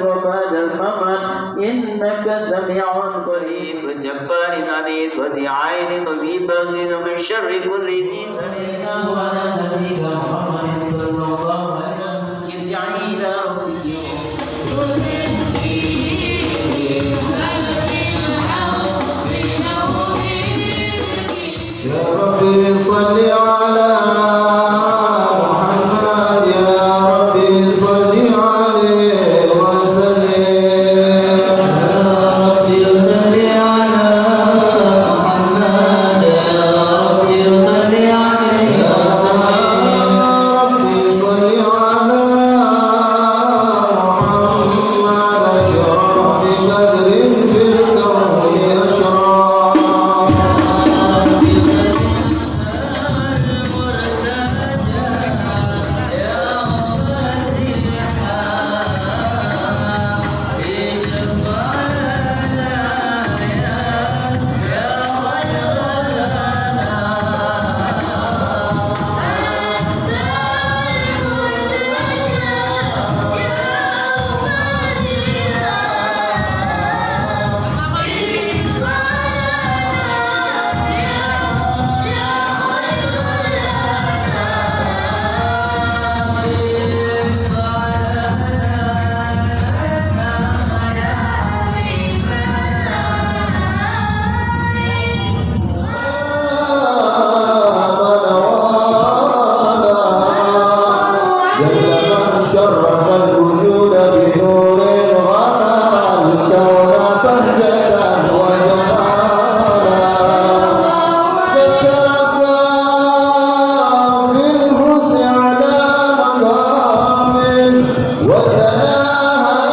وبعد الممات إنك سميع قريب جبار عنيد وذي عين وذي بغي من شر كل ذي سميع وعلى نبيك محمد صلى الله عليه وسلم ارجعي إلى ربك يا ربي صل على محمد يا ربي صل عليه وسلم يا ربي صل على محمد يا ربي صل عليه يا ربي صل على محمد أشرف بدر في الكون أشرف شرف الوجود بنور غمر الكون بهجة وجمالا ذكرك في الحسن على مقام وتناهى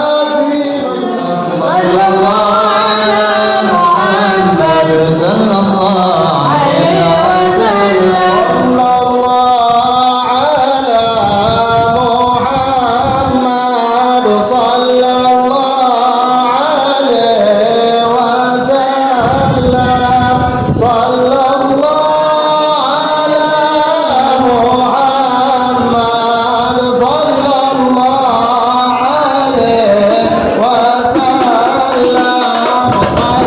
في مجال صلى الله على محمد صلى الله عليه وسلم صلى الله على محمد صلى الله عليه وسلم صلى الله على محمد صلى الله عليه وسلم صلى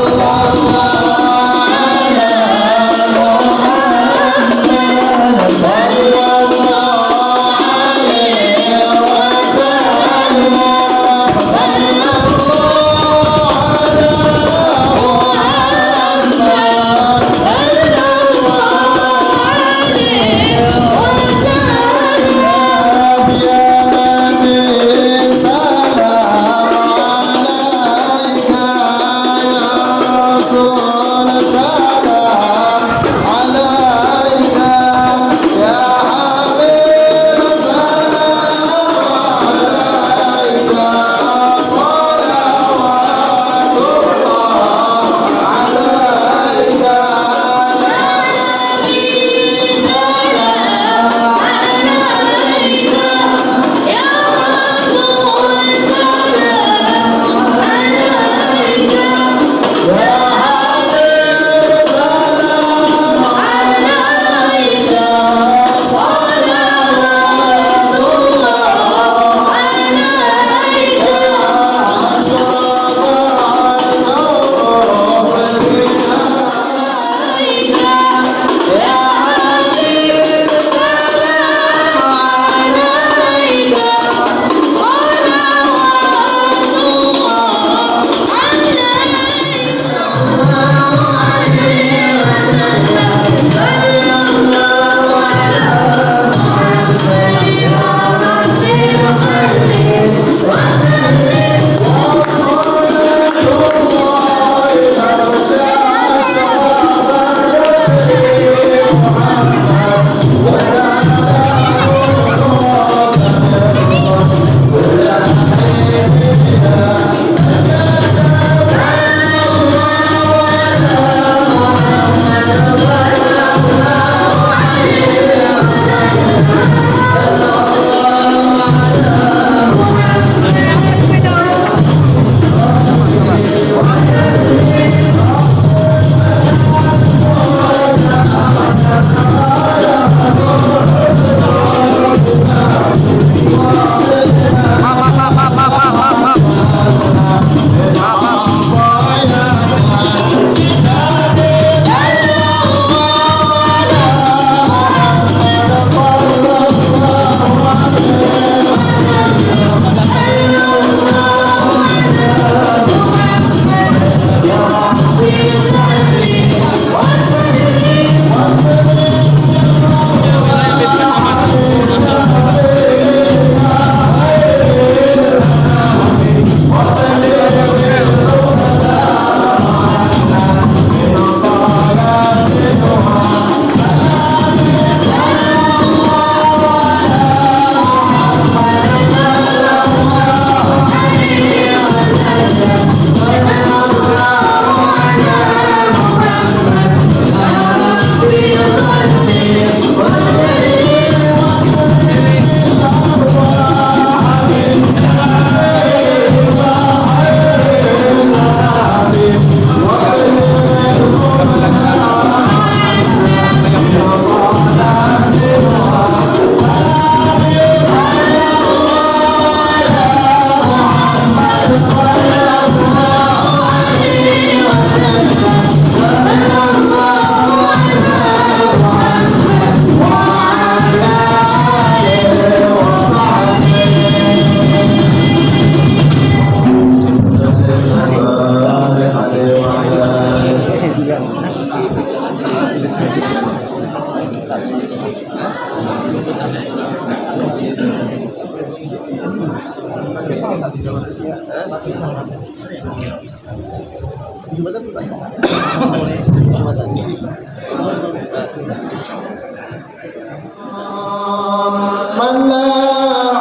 من لا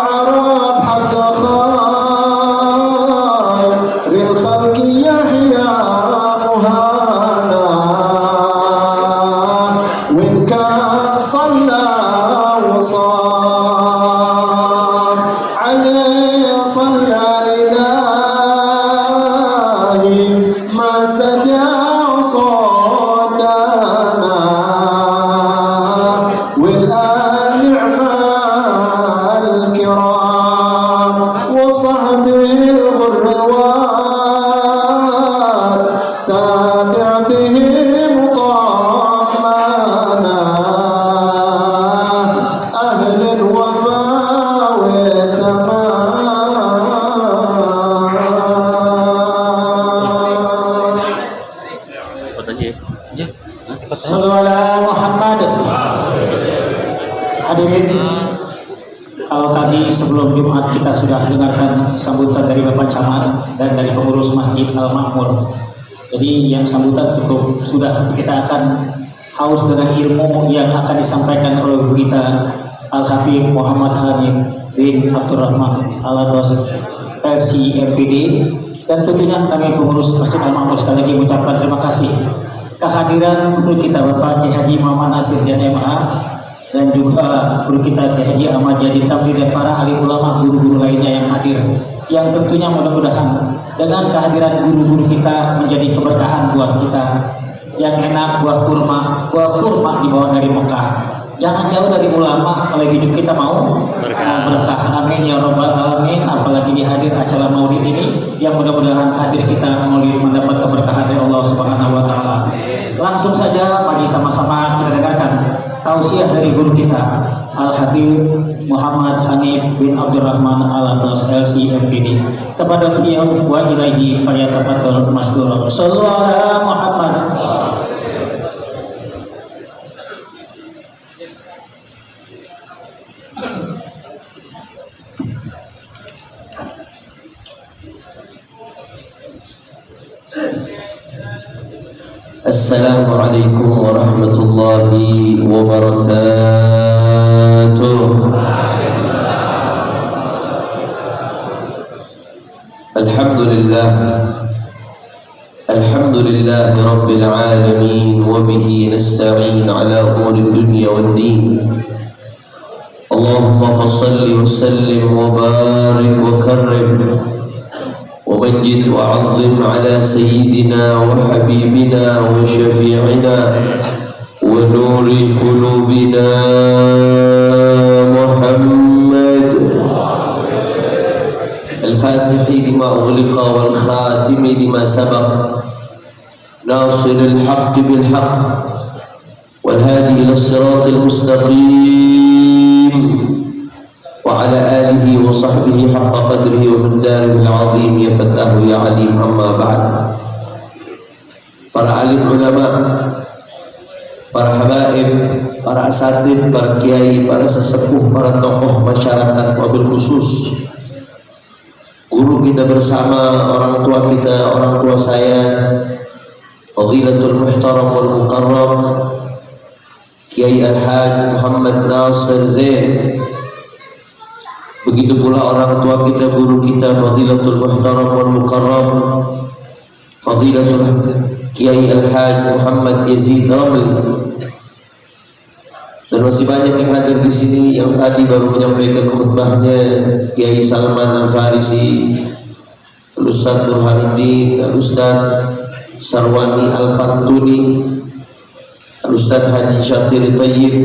عرف حق خير الخلق يحيى مهانا وإن كان صلى وصام عليه صلى إلهي ما سجع صلانا والآن نعمة الكرام وصحبه الغروات تابع به مطمنا أهل الوفاء والتمام. Sallu ala Muhammad. Hadirin, kalau tadi sebelum Jumat kita sudah dengarkan sambutan dari Bapak Camat dan dari pengurus Masjid Al-Makmur. Jadi yang sambutan cukup sudah, kita akan haus dengan ilmu yang akan disampaikan oleh guru kita Al-Habib Muhammad Hanif bin Abdurrahman Al-Atos LC MPD. Dan tentunya kami pengurus Masjid Al-Makmur sekali lagi mengucapkan terima kasih kehadiran guru kita Bapak Kiai Haji Muhammad Nasir dan MA, dan juga guru kita Kiai Haji Ahmad Jadi Tamri dan para alim ulama guru-guru lainnya yang hadir, yang tentunya mudah-mudahan dengan kehadiran guru-guru kita menjadi keberkahan buat kita. Yang enak buah kurma dibawa dari Mekah. Jangan jauh dari ulama kalau hidup kita mau berkah. Amin ya robbal alamin. Apalagi di hadir acara maulid ini, yang mudah-mudahan hadir kita maulid mendapat keberkahan dari Allah Subhanahu wa taala. Langsung saja mari sama-sama kita dengarkan tausiah dari guru kita Al-Habib Muhammad Hanif bin Abdurrahman Al-Atos LC MPD. Kepada beliau wa ilaihi falyatafadhal maskurun. Sallu ala Muhammad. Assalamualaikum warahmatullahi wabarakatuh. Alhamdulillah rabbil alamin wa bihi nasta'in ala umuri dunya wad din. Allahumma fassalli wa sallim wa barik wa karrim ومجد وعظم على سيدنا وحبيبنا وشفيعنا ونور قلوبنا محمد الفاتح لما أغلق والخاتم لما سبق ناصر الحق بالحق والهادي إلى الصراط المستقيم وعلى آله وصحبه حق قدره ومقداره العظيم يا فتاه يا عليم. أما بعد. Para alim ulama, para habaib, para asatid, para kiai, para sesepuh, para tokoh masyarakat, wabil khusus guru kita bersama, orang tua kita, orang tua saya, Fadilatul Muhtaram wal Mukarram Kiai Al-Haj Muhammad Nasir Zain. Begitu pula orang tua kita, guru kita Fadilatul Muhtaram wal Mukarram Fadilatul Kiai Al-Haj Muhammad Yazid Ramli, dan masih banyak yang hadir di sini. Yang tadi baru menyampaikan khutbahnya Kiai Salman Al-Farisi, Al-Ustaz Burhanuddin, Al-Ustaz Sarwani Al-Pantuni, Al-Ustaz Haji Syatir Tayyib,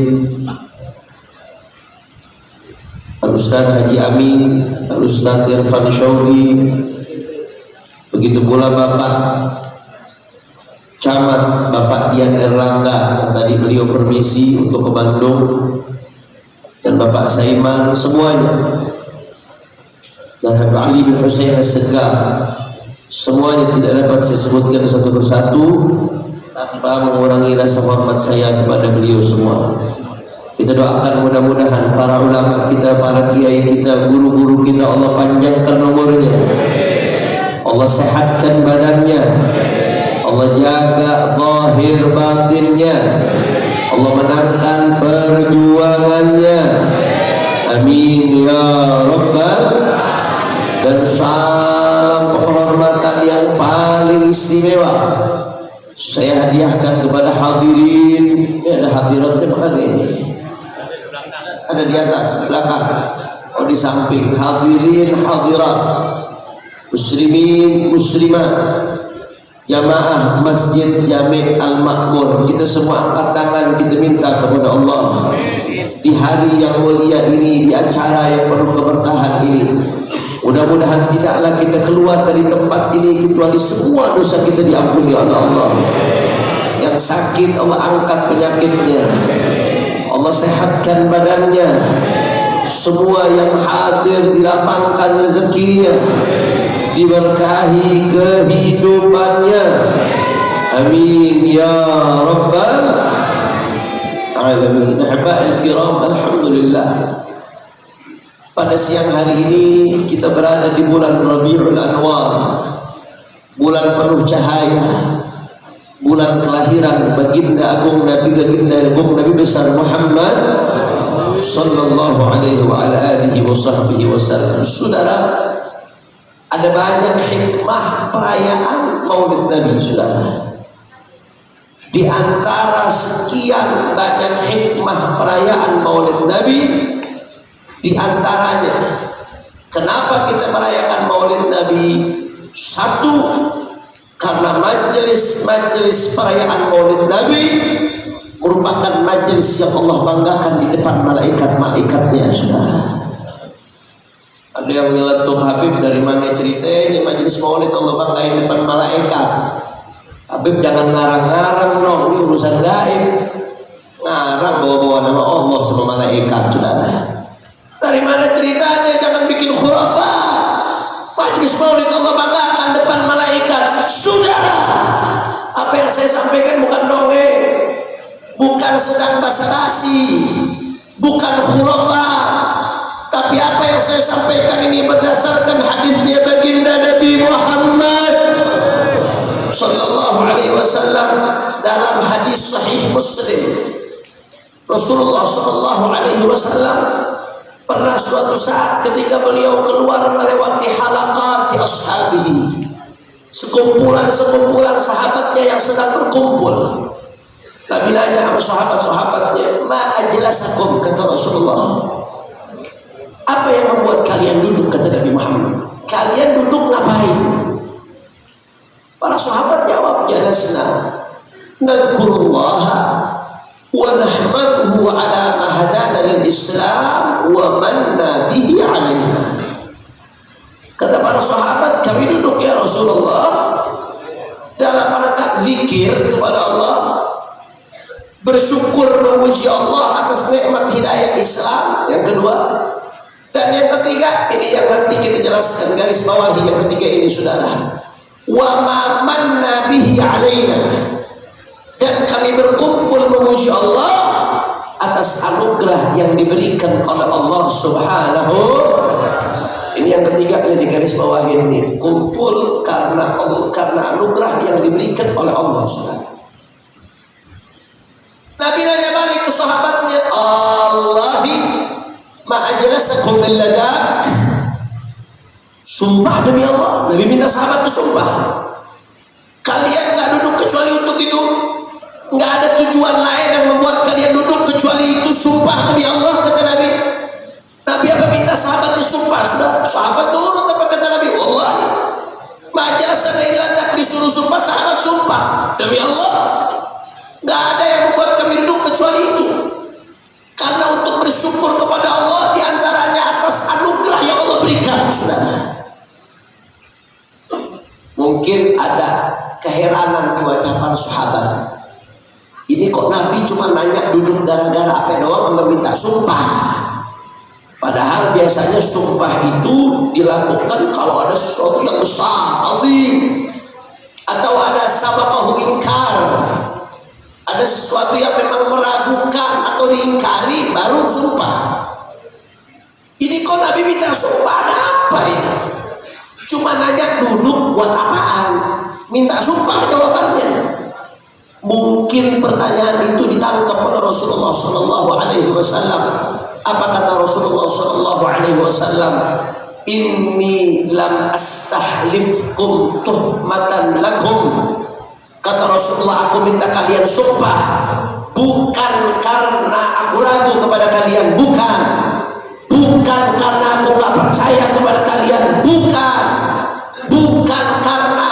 Al-Ustaz Haji Amin, Al-Ustaz Irfan Syawri. Begitu pula Bapak Camat, Bapak Dian Erlangga, yang tadi beliau permisi untuk ke Bandung, dan Bapak Saiman, semuanya, dan Habib Ali bin Husain As-Segaf, semuanya tidak dapat saya sebutkan satu persatu tanpa mengurangi rasa hormat saya kepada beliau semua. Kita doakan mudah-mudahan para ulama kita, para kiai kita, guru-guru kita, Allah panjangkan umurnya, Allah sehatkan badannya, Allah jaga zahir batinnya, Allah menangkan perjuangannya. Amin ya rabbal. Dan salam penghormatan yang paling istimewa saya hadiahkan kepada hadirin. Ini ada hadiratnya bukan ini? Ada di atas, belakang, oh di samping. Hadirin hadirat, muslimin muslimat, jamaah Masjid Jami' Al-Makmur, kita semua angkat tangan, kita minta kepada Allah di hari yang mulia ini, di acara yang penuh keberkahan ini, mudah-mudahan tidaklah kita keluar dari tempat ini kecuali semua dosa kita diampuni oleh Allah. Yang sakit Allah angkat penyakitnya, Allah sehatkan badannya. Semua yang hadir dilapangkan rezekinya, diberkahi kehidupannya. Amin ya rabbal alamin. Ahiba'il kiram, alhamdulillah, pada siang hari ini kita berada di bulan Rabiul Anwar, bulan penuh cahaya, bulan kelahiran baginda agung Nabi besar Muhammad sallallahu alaihi wa ala alihi wa sahbihi wasallam. Saudara, ada banyak hikmah perayaan Maulid Nabi, saudara. Di antara sekian banyak hikmah perayaan Maulid Nabi, di antaranya kenapa kita merayakan Maulid Nabi? Satu, karena majelis perayaan Maulid Nabi merupakan majelis yang Allah banggakan di depan malaikat-malaikatnya, saudara. Ada yang nyeletuk, Habib dari mana ceritanya majelis Maulid Allah banggain di depan malaikat? Habib jangan ngarang-ngarang dong, ini urusan gaib. Ngarang bawa-bawa nama Allah sama malaikat, saudara. Dari mana ceritanya? Jangan bikin khurafat. Majelis Maulid Allah banggakan depan malaikat. Saudara, apa yang saya sampaikan bukan dongeng, bukan sedang basa-basi, bukan khurafat, tapi apa yang saya sampaikan ini berdasarkan hadisnya baginda Nabi Muhammad sallallahu alaihi wasallam. Dalam hadis sahih Muslim, Rasulullah sallallahu alaihi wasallam pernah suatu saat ketika beliau keluar melewati halaqati ashabihi, sekumpulan sahabatnya yang sedang berkumpul. Nabi nanya sama sahabat-sahabatnya, ma ajlasakum, kata Rasulullah, apa yang membuat kalian duduk, kata Nabi Muhammad. Kalian duduk ngapain? Para sahabat jawab, jalasna nadhkurullah wa nahmaduhu ala ma hadana lil Islam wa manna bihi alaina. Kata para sahabat, kami duduk ya Rasulullah dalam rangka zikir kepada Allah, bersyukur memuji Allah atas nikmat hidayah Islam. Yang kedua, dan yang ketiga, ini yang nanti kita jelaskan, garis bawahi yang ketiga ini, saudara. Wa ma manna bihi alaina, dan kami berkumpul memuji Allah atas anugerah yang diberikan oleh Allah Subhanahu. Ini yang ketiga yang di garis bawahi ini, kumpul karena anugerah yang diberikan oleh Allah, saudara. Nabi nanya balik ke sahabatnya, Allahi ma ajlasakum bil ladak. Sumpah demi Allah, Nabi minta sahabat itu sumpah, kalian nggak duduk kecuali untuk itu, nggak ada tujuan lain yang membuat kalian duduk kecuali itu. Sumpah demi Allah, kata Nabi. Nabi apa minta sahabatnya sumpah? Sudah, sahabat turun apa kata Nabi? Wallahi ma ajlasana illa ladak, disuruh sumpah, sahabat sumpah demi Allah, nggak ada yang membuat kami duduk kecuali itu, karena untuk bersyukur kepada Allah, diantaranya atas anugerah yang Allah berikan, saudara. Mungkin ada keheranan di wajah para sahabat. Ini kok Nabi cuma nanya duduk gara-gara apa doang, meminta sumpah. Padahal biasanya sumpah itu dilakukan kalau ada sesuatu yang besar, azim, atau ada sabaqahu inkar, ada sesuatu yang memang meragukan atau diingkari, baru sumpah. Ini kok Nabi minta sumpah, ada apa ini? Cuma nanya duduk buat apaan? Minta sumpah jawabannya. Mungkin pertanyaan itu ditangkap oleh Rasulullah Sallallahu Alaihi Wasallam. Apa kata Rasulullah Sallallahu Alaihi Wasallam? Inni lam astahlifkum tuhmatan lakum. Kata Rasulullah, aku minta kalian sumpah bukan karena aku ragu kepada kalian, bukan karena aku gak percaya kepada kalian, bukan karena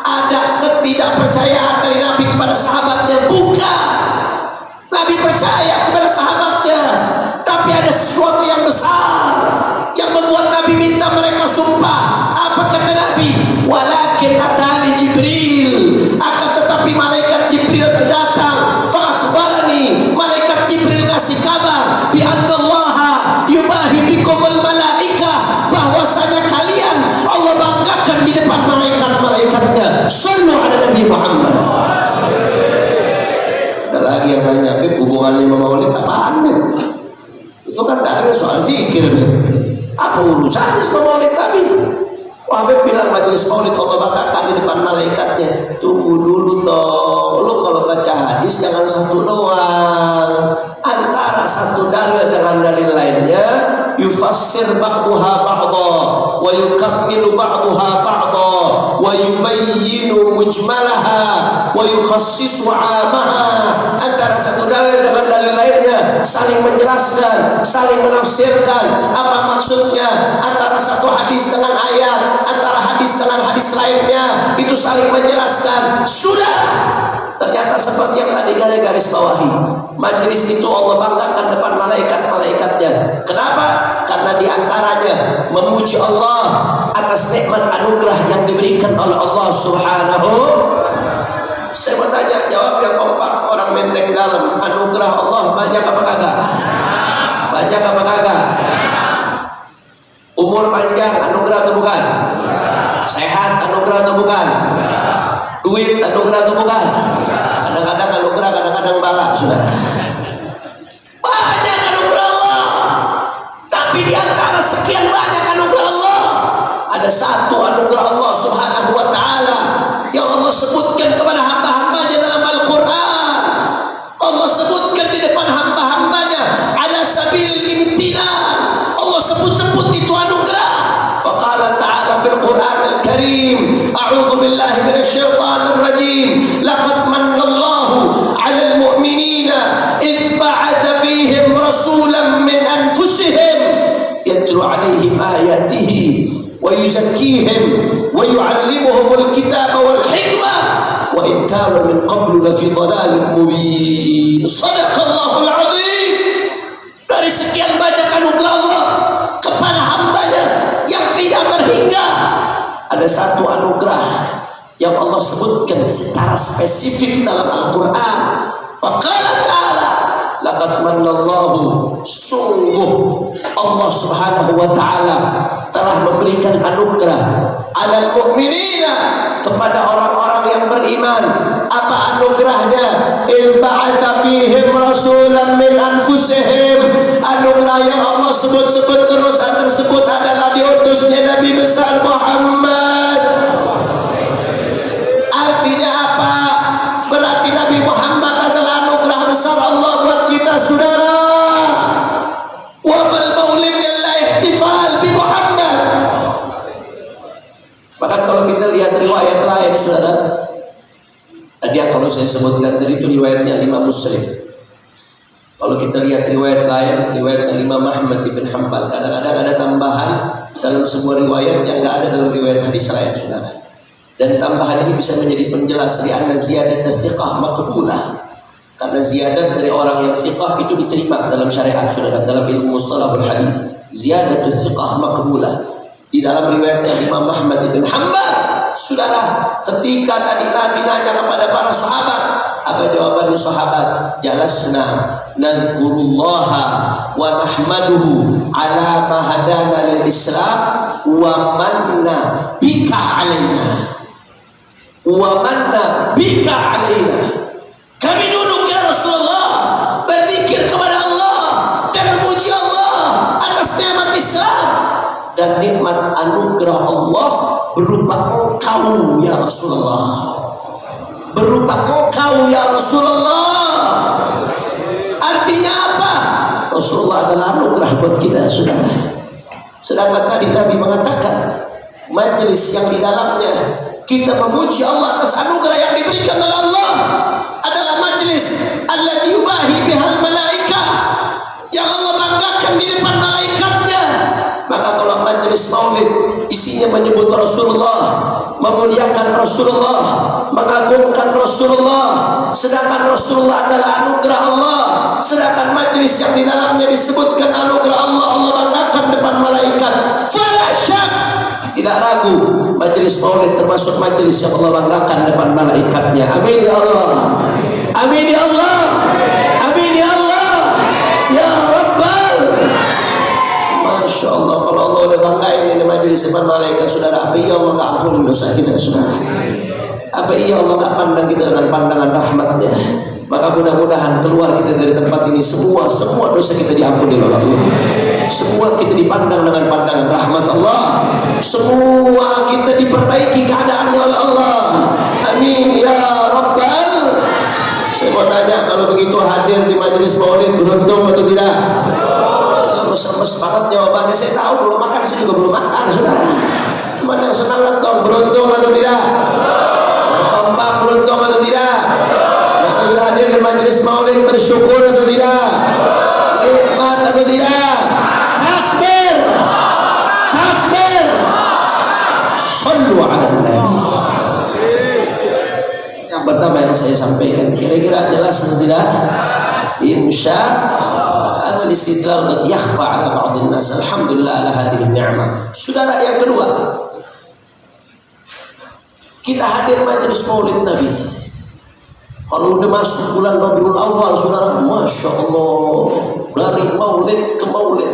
ada ketidakpercayaan dari Nabi kepada sahabatnya, bukan. Nabi percaya kepada sahabatnya, tapi ada sesuatu yang besar yang membuat Nabi minta mereka sumpah. Apa kata Nabi? Walakin atani Jibril, akan tetapi malaikat Jibril datang. Fa akhbarani, malaikat Jibril ngasih kabar bi annallaha yubahi bikumul malaika, bahwasanya kalian Allah banggakan di depan malaikat-malaikatnya. Sallu ala Nabi Muhammad. Ada lagi yang nanya, Beb, hubungannya sama maulid apaan, Beb? Itu kan dari soal zikir, Beb. Apa urusannya sama maulid Nabi? Wah, Beb bilang majelis maulid Allah banggakan di depan malaikatnya. Tunggu dulu toh, lu kalau baca hadis jangan satu doang, antara satu dalil dengan dalil lainnya. Yufassir ba'duha ba'dha wa yukammilu ba'duha ba'dha wa yubayyinu mujmalaha wa yukhassisu 'amaha. Antara satu dalil dengan dalil lainnya saling menjelaskan, saling menafsirkan apa maksudnya. Antara satu hadis dengan ayat, antara hadis dengan hadis lainnya, itu saling menjelaskan. Sudah. Ternyata seperti yang tadi garis bawahi, majelis itu Allah banggakan depan malaikat-malaikatnya. Kenapa? Karena diantaranya memuji Allah atas nikmat anugerah yang diberikan oleh Allah Subhanahu. Saya mau tanya, jawab yang kompak, orang menteng dalam. Anugerah Allah banyak apa kagak? Banyak apa kagak? Umur panjang anugerah atau bukan? Sehat anugerah atau bukan? Duit anugerah atau bukan? Kadang-kadang anugerah, kadang-kadang bala, saudara. Banyak anugerah Allah, tapi di antara sekian banyak anugerah Allah, ada satu anugerah Allah Subhanahu wa Ta'ala yang Allah sebutkan kepada hamba-hambanya dalam Al-Quran. Allah sebutkan di depan hamba-hambanya ala sabil imtinan. Allah sebut-sebut itu anugerah. Faqala ta'ala fil Quran al-Karim, a'udzu billahi minasy syaithanir rajim, laqad manallahu 'alal mu'minina idh ba'atha fihim rasulan min anfusihim yatlu 'alaihim ayatihi wa yuzakkihim wa yu'allimuhumul kitaba wal hikmah wa in kanu min qablu lafi dhalalin mubin. Shadaqallahul 'azim. Dari sekian banyak anugerah Allah kepada hambanya yang tidak terhingga, ada satu anugerah yang Allah sebutkan secara spesifik dalam Al-Quran. Faqala ta'ala, laqad manallahu, sungguh Allah Subhanahu wa Ta'ala telah memberikan anugerah alal mu'minina, kepada orang-orang yang beriman. Apa anugerahnya? Il ba'atha fihim rasulan min anfusihim. Anugerah yang Allah sebut-sebut terus tersebut adalah diutusnya Nabi besar Muhammad. Artinya apa? Berarti Nabi Muhammad adalah anugerah besar Allah buat kita, saudara. Wa mal maulid illa ihtifal bi Muhammad. Bahkan kalau kita lihat riwayat lain, saudara, tadi kalau saya sebutkan tadi itu riwayatnya Imam Muslim. Kalau kita lihat riwayat lain, riwayat Imam Ahmad ibn Hanbal, kadang-kadang ada tambahan dalam sebuah riwayat yang nggak ada dalam riwayat hadis lain, saudara. Dan tambahan ini bisa menjadi penjelas di anna ziyadat thiqah maqbulah. Karena ziyadat dari orang yang thiqah itu diterima dalam syariat, saudara, dalam ilmu mustalahul hadis. Ziyadat thiqah maqbulah. Di dalam riwayatnya Imam Ahmad ibn Hanbal, saudara, ketika tadi Nabi nanya kepada para sahabat, apa jawabannya sahabat? Jalasna nadhkurullaha wa nahmaduhu ala ma hadana lil Islam wa manna bika alaina. Wa manna bika alaina. Kami duduk ya Rasulullah berzikir kepada Allah dan memuji Allah atas nikmat Islam dan nikmat anugerah Allah berupa engkau ya Rasulullah, berupa engkau ya Rasulullah. Artinya apa? Rasulullah adalah anugerah buat kita, saudara. Sedangkan tadi Nabi mengatakan majelis yang di dalamnya kita memuji Allah atas anugerah yang diberikan oleh Allah adalah majelis allati yubahi bihal malaikah, yang Allah banggakan di depan malaikatnya. Maka kalau majelis maulid isinya menyebut Rasulullah, memuliakan Rasulullah, mengagungkan Rasulullah, sedangkan Rasulullah adalah anugerah Allah, sedangkan majelis yang di dalamnya disebutkan anugerah Allah, Allah banggakan depan malaikat, fala syak, tidak ragu majelis maulid termasuk majelis yang Allah banggakan depan malaikatnya. Amin ya Allah, amin ya Allah, amin ya Allah, ya Rabbal. Masya Allah, kalau Allah udah banggain ini majelis depan malaikat, saudara, apa iya Allah gak ampuni dosa kita, saudara? Apa iya Allah gak pandang kita dengan pandangan rahmatnya? Maka mudah-mudahan keluar kita dari tempat ini semua dosa kita diampuni oleh Allah. Semua kita dipandang dengan pandangan rahmat Allah. Semua kita diperbaiki keadaannya oleh Allah. Amin ya Rabbal. Saya mau tanya, kalau begitu hadir di majelis maulid beruntung atau tidak? Lemes-lemes banget jawabannya. Saya tahu belum makan, saya juga belum makan, saudara. Mana yang semangat dong, beruntung atau tidak? Kompak, beruntung atau tidak? Yang hadir di majelis maulid bersyukur atau tidak? Nikmat atau tidak? Takbir, takbir. Sallu ala Nabi. Yang pertama yang saya sampaikan, kira-kira jelas atau tidak? Insya Allah istidlal qad yakhfa ala ba'dhin nas. Alhamdulillah ala hadhihi ni'mah. Saudara, yang kedua, kita hadir majelis maulid Nabi. Kalau udah masuk bulan Rabiul Awal, saudara, masya Allah, dari maulid ke maulid,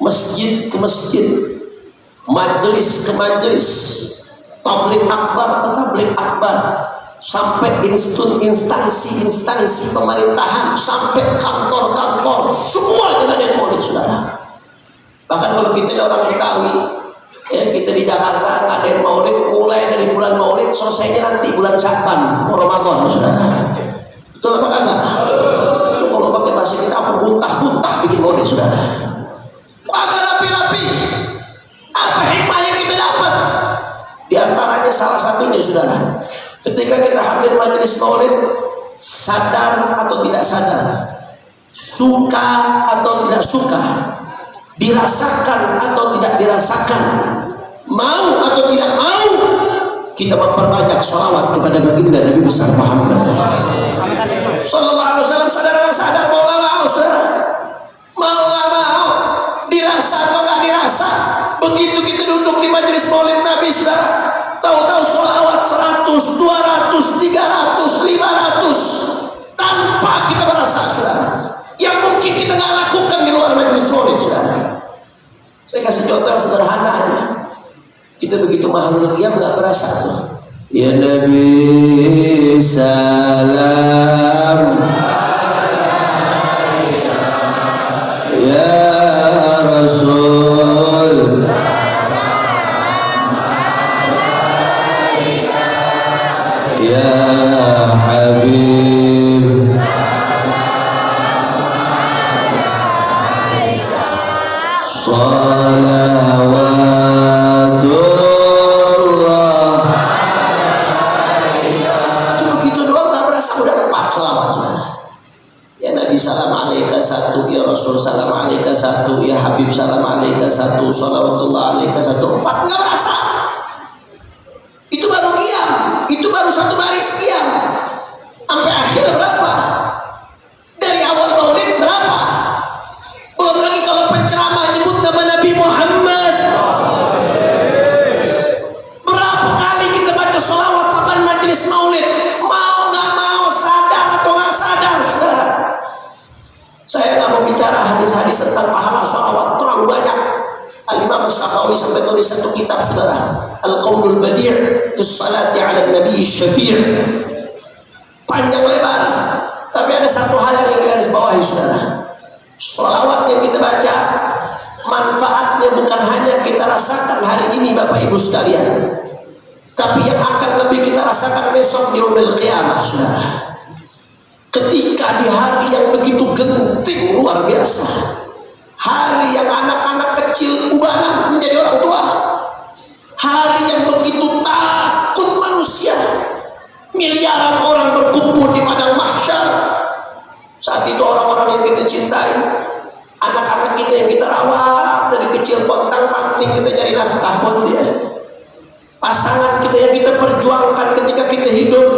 masjid ke masjid, majelis ke majelis, tabligh akbar ke tabligh akbar, sampai instansi pemerintahan, sampai kantor-kantor, semua dengan yang maulid, saudara. Bahkan kalau kita orang Betawi, kita di Jakarta ngadain maulid mulai dari bulan maulid, selesainya nanti bulan Sya'ban, Ramadan, saudara. Betul apa kagak? Kalau pakai bahasa kita apa, buntah-buntah bikin maulid, saudara. Agak rapi-rapi. Apa hikmah yang kita dapat? Di antaranya salah satunya, saudara, ketika kita hadir majelis maulid, sadar atau tidak sadar, suka atau tidak suka, dirasakan atau tidak dirasakan, mau atau tidak mau, kita memperbanyak sholawat kepada baginda Nabi besar Muhammad sallallahu alaihi wasallam. Sadar nggak sadar, mau nggak mau, saudara, mau nggak mau, dirasa atau nggak dirasa, begitu kita duduk di majelis maulid Nabi, saudara, tahu-tahu sholawat 100, 200, 300, 500 tanpa kita merasa, saudara, yang mungkin kita nggak lakukan di luar majelis maulid, saudara. Saya kasih contoh yang sederhana aja. Kita begitu mahalul qiyam nggak berasa tuh. Ya Nabi salam, ya Rasul, ya Habib, salawatullah. Cuma gitu doang gak berasa udah 4 salawat, saudara. Ya Nabi salam alaika 1, ya Rasul salam alaika 1, ya Habib salam alaika 1, salawatullah alaika 1, 4 gak berasa. Itu baru qiyam, itu baru 1 baris qiyam. Sampai akhir berapa? Dari awal maulid berapa? Belum lagi kalau penceramah nyebut nama Nabi Muhammad. Berapa kali kita baca sholawat sampai majelis maulid? Mau nggak mau, sadar atau nggak sadar, saudara. Saya nggak mau bicara hadis-hadis tentang pahala sholawat, terlalu banyak. Al-Imam As-Sakhawi sampai tulis 1 kitab, saudara, Al-Qaulul Badi' fi Sholati 'ala Nabi Syafi'. Panjang lebar. Tapi ada satu hal yang ingin garis bawahi, saudara. Sholawat yang kita baca manfaatnya bukan hanya kita rasakan hari ini Bapak Ibu sekalian, tapi yang akan lebih kita rasakan besok di yaumil qiyamah, saudara. Ketika di hari yang begitu genting luar biasa, hari yang anak-anak kecil ubanan menjadi orang tua, hari yang begitu takut manusia, miliaran orang berkumpul di padang mahsyar. Saat itu orang-orang yang kita cintai, anak-anak kita yang kita rawat dari kecil pontang-panting kita cari nafkah buat dia, pasangan kita yang kita perjuangkan ketika kita hidup,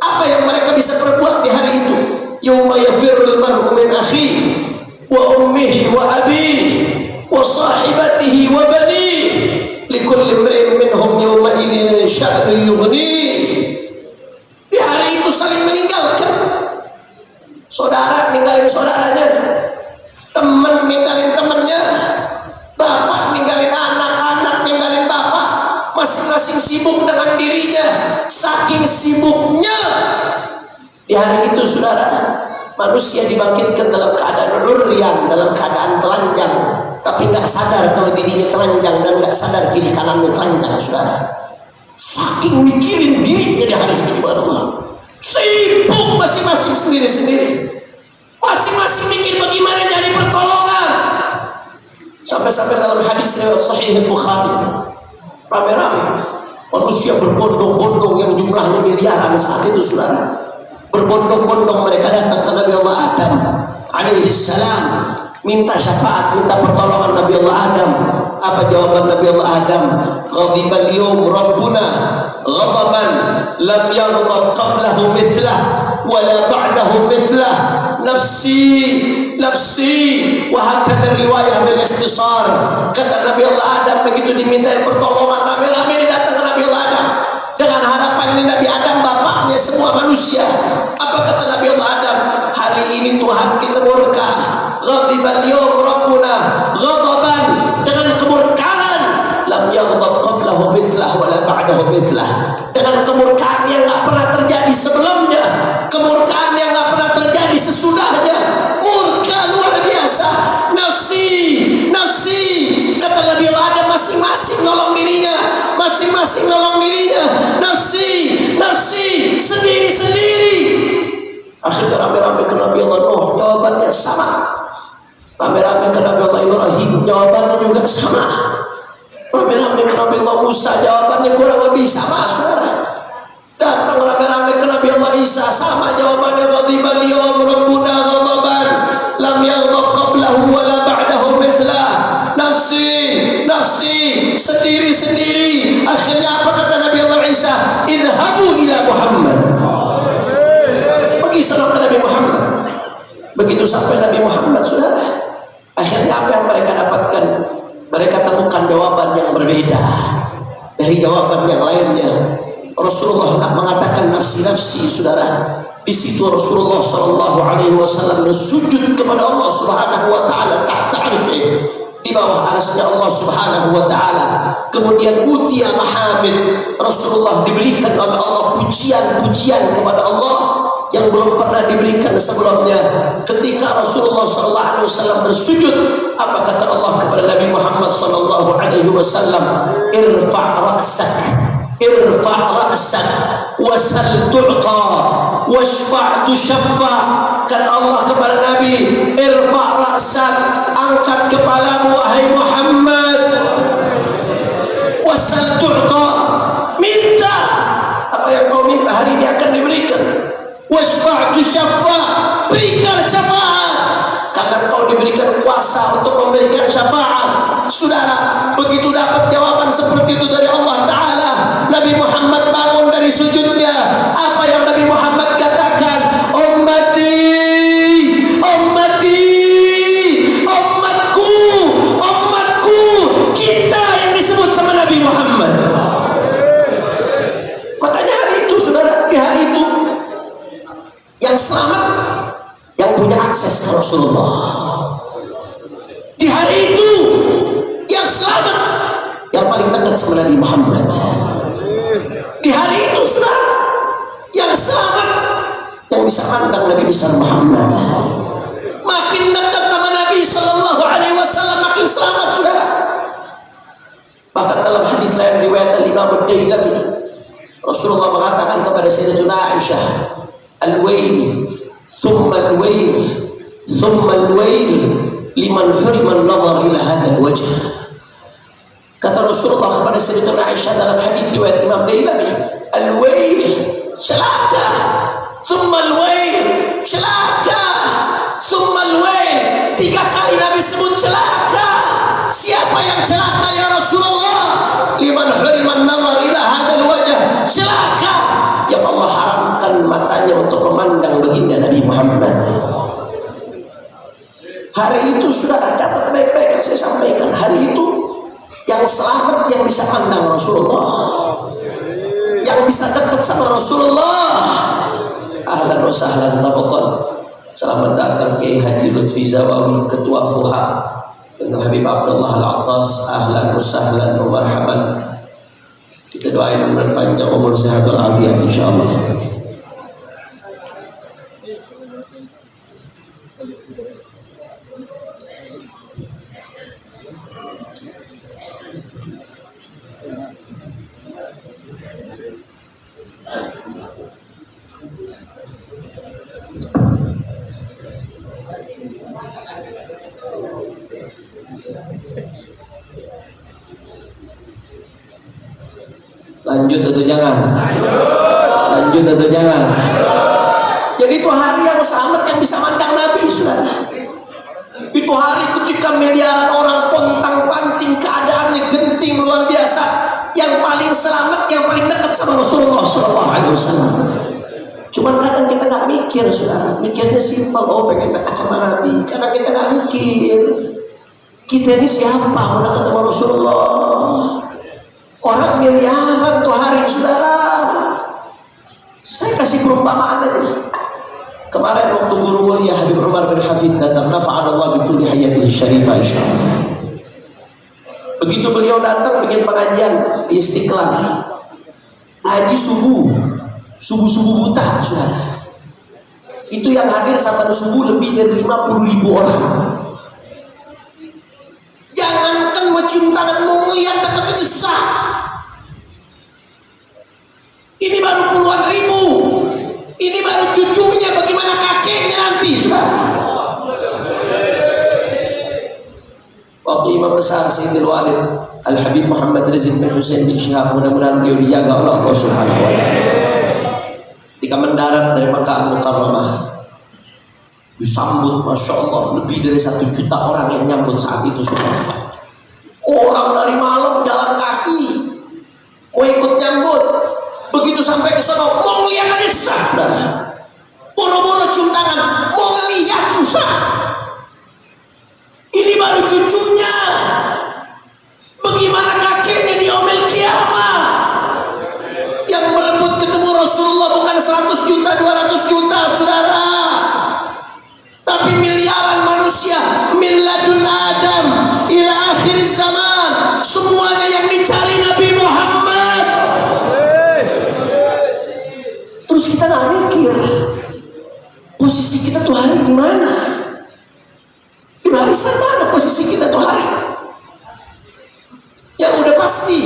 apa yang mereka bisa perbuat di hari itu? Yauma yafirrul mar'u min akhihi wa ummihi wa abihi wa sahibatihi wa banihi likulli imri'in minhum yawma idzin sya'nun yughnihi. Di hari itu saling meninggalkan. Saudara ninggalin saudaranya, teman ninggalin temannya, bapak ninggalin anak, anak ninggalin bapak, masing-masing sibuk dengan dirinya. Saking sibuknya di hari itu, saudara, manusia dibangkitkan dalam keadaan uryan, dalam keadaan telanjang, tapi nggak sadar kalau dirinya telanjang dan nggak sadar kiri kanannya telanjang, saudara. Saking mikirin dirinya di hari itu, Allah. Sibuk masing-masing sendiri-sendiri, masing-masing mikir bagaimana jadi pertolongan. Sampai-sampai dalam hadis riwayat Sahih Bukhari, rame-rame manusia berbondong-bondong yang jumlahnya miliaran saat itu, saudara. Berbondong-bondong mereka datang ke Nabi Allah Adam alaihi salam, minta syafaat, minta pertolongan Nabi Allah Adam. Apa jawaban Nabi Allah Adam? Ghadibal yawm Rabbuna ghadaban lam yaghdab qablahu mithlah wala ba'dahu mithlah, nafsi nafsi. Wa hakadha riwayah bil ikhtisar. Kata Nabi Allah Adam begitu diminta pertolongan, rame-rame datang ke Nabi Allah Adam dengan harapan ini Nabi Adam bapaknya semua manusia. Apa kata Nabi Allah Adam? Hari ini Tuhan kita murka. Ghadibal yawm Rabbuna ghadaban, dengan kemurkaan, lam yaghdab qablahu mithlah wala ba'dahu mithlah, dengan kemurkaan yang enggak pernah terjadi sebelumnya, kemurkaan yang enggak pernah terjadi sesudahnya. Murka luar biasa. Nafsi nafsi, kata Nabi Allah Adam, masing-masing nolong dirinya, masing-masing nolong dirinya. Nafsi nafsi, sendiri-sendiri. Akhirnya rame-rame ke Nabi Allah Nuh, jawabannya sama. Rame-rame ke Nabi Allah Ibrahim, jawabannya juga sama. Rame-rame ke Nabi Allah Musa, jawabannya kurang lebih sama, saudara. Datang rame-rame ke Nabi Allah Isa, sama jawabannya. Ghadibal yawm Rabbuna ghadaban lam yaghdab qablahu wala ba'dahu mithlah, nafsi nafsi, sendiri-sendiri. Akhirnya apa kata Nabi Allah Isa? Idhabu ila Muhammad, pergi sama ke Nabi Muhammad. Begitu sampai Nabi Muhammad, saudara, akhirnya apa yang mereka dapatkan? Mereka temukan jawaban yang berbeda dari jawaban yang lainnya. Rasulullah tak mengatakan nafsi-nafsi, saudara. Di situ Rasulullah SAW bersujud kepada Allah Subhanahu Wa Taala tahta arsyih, di bawah arasnya Allah Subhanahu Wa Taala. Kemudian utia mahamid, Rasulullah diberikan oleh Allah pujian-pujian kepada Allah yang belum pernah diberikan sebelumnya. Ketika Rasulullah SAW bersujud, apa kata Allah kepada Nabi Muhammad SAW? Irfa' ra'sak, irfa' ra'sak, wasal tu'ta, washfa' tushaffa. Kata Allah kepada Nabi, irfa' ra'sak, angkat kepalamu wahai Muhammad, wasal tu'ta, minta apa yang kau minta hari ini akan diberikan. Washfa' tushaffa, berikan syafaat, karena kau diberikan kuasa untuk memberikan syafaat. Saudara, begitu dapat jawaban seperti itu dari Allah Ta'ala, Nabi Muhammad bangun dari sujudnya. Apa yang Nabi Muhammad katakan? Ummati, ummati, umatku, umatku. Kita yang disebut sama Nabi Muhammad. Makanya hari itu, saudara, di hari itu yang selamat, yang punya akses ke Rasulullah. Di hari itu yang selamat, yang paling dekat sama Nabi Muhammad. Di hari itu, saudara, yang selamat, yang bisa pandang Nabi besar Muhammad. Makin dekat sama Nabi SAW, makin semakin selamat, saudara. Bahkan dalam hadis lain riwayat Imam Ad-Dailami, Rasulullah mengatakan kepada Sayyidatuna Aisyah, al-wail thumma al-wail thumma al-wail liman hurima an-nazar ila hadzal wajh. Kata Rasulullah kepada Sayyidatuna Aisyah dalam hadis riwayat Imam Ad-Dailami, al-wail, celaka, thumma al-wail, celaka, thumma al-wail. 3 kali Nabi sebut celaka. Siapa yang celaka ya Rasulullah? Liman huriman nazar ila hadzal wajh. Celaka yang Allah haramkan matanya untuk memandang baginda Nabi Muhammad. Hari itu sudah catat baik-baik yang saya sampaikan. Hari itu yang selamat yang bisa pandang Rasulullah, yang bisa dekat sama Rasulullah. Ahlan wa sahlan, tafadhal. Selamat datang Kiai Haji Lutfi Zawawi, Ketua Fuha, dengan Habib Abdullah Al-Attas. Ahlan wa sahlan wa marhaban. Kita doain panjang umur, sehat wal afiat insyaallah. Lanjut atau jangan? Lanjut atau jangan? Jadi itu hari yang selamat yang bisa mandang Nabi, saudara. Itu hari ketika miliaran orang pontang-panting, keadaannya genting luar biasa. Yang paling selamat, yang paling dekat sama Rasulullah SAW. Cuman kadang kita nggak mikir, saudara. Mikirnya simpel, oh pengen dekat sama Nabi. Karena kita nggak mikir, kita ini siapa mau dekat sama Rasulullah. Orang miliaran tuh hari, saudara. Saya kasih perumpamaan aja. Kemarin waktu guru mulia Habib Umar bin Hafid datang, nafa'anallah bikulli hayatihi syarifah insyaallah. Begitu beliau datang bikin pengajian di Istiqlal, ngaji subuh buta, saudara. Itu yang hadir sampai subuh lebih dari 50.000 orang. Jangankan mau cium tangan, mau melihat dekat aja susah. Ini baru puluhan ribu. Ini baru cucunya, bagaimana kakeknya nanti, saudara. Waktu Imam besar Sayyidil Walid Al-Habib Muhammad Rizq bin Husain bin Syihab, mudah-mudahan beliau dijaga oleh Allah Subhanahu wa ta'ala. Ketika mendarat dari Makkah Al-Mukarramah, disambut Masya Allah lebih dari 1 juta orang yang nyambut saat itu, saudara. Orang dari malam jalan kaki mau ikut nyambut. Begitu sampai ke sana, mau ngeliat aja susah, saudara. Boro-boro cium tangan, mau ngeliat susah. Ini baru cucunya. Bagaimana kakeknya di yaumil qiyamah? Yang berebut ketemu Rasulullah bukan 100 juta, 200 juta, saudara. Tapi miliaran manusia, min ladun Adam ila akhir zaman, semuanya yang dicari Nabi Muhammad. Terus kita nggak mikir posisi kita tuh hari di mana, di barisan mana posisi kita tuh hari. Yang udah pasti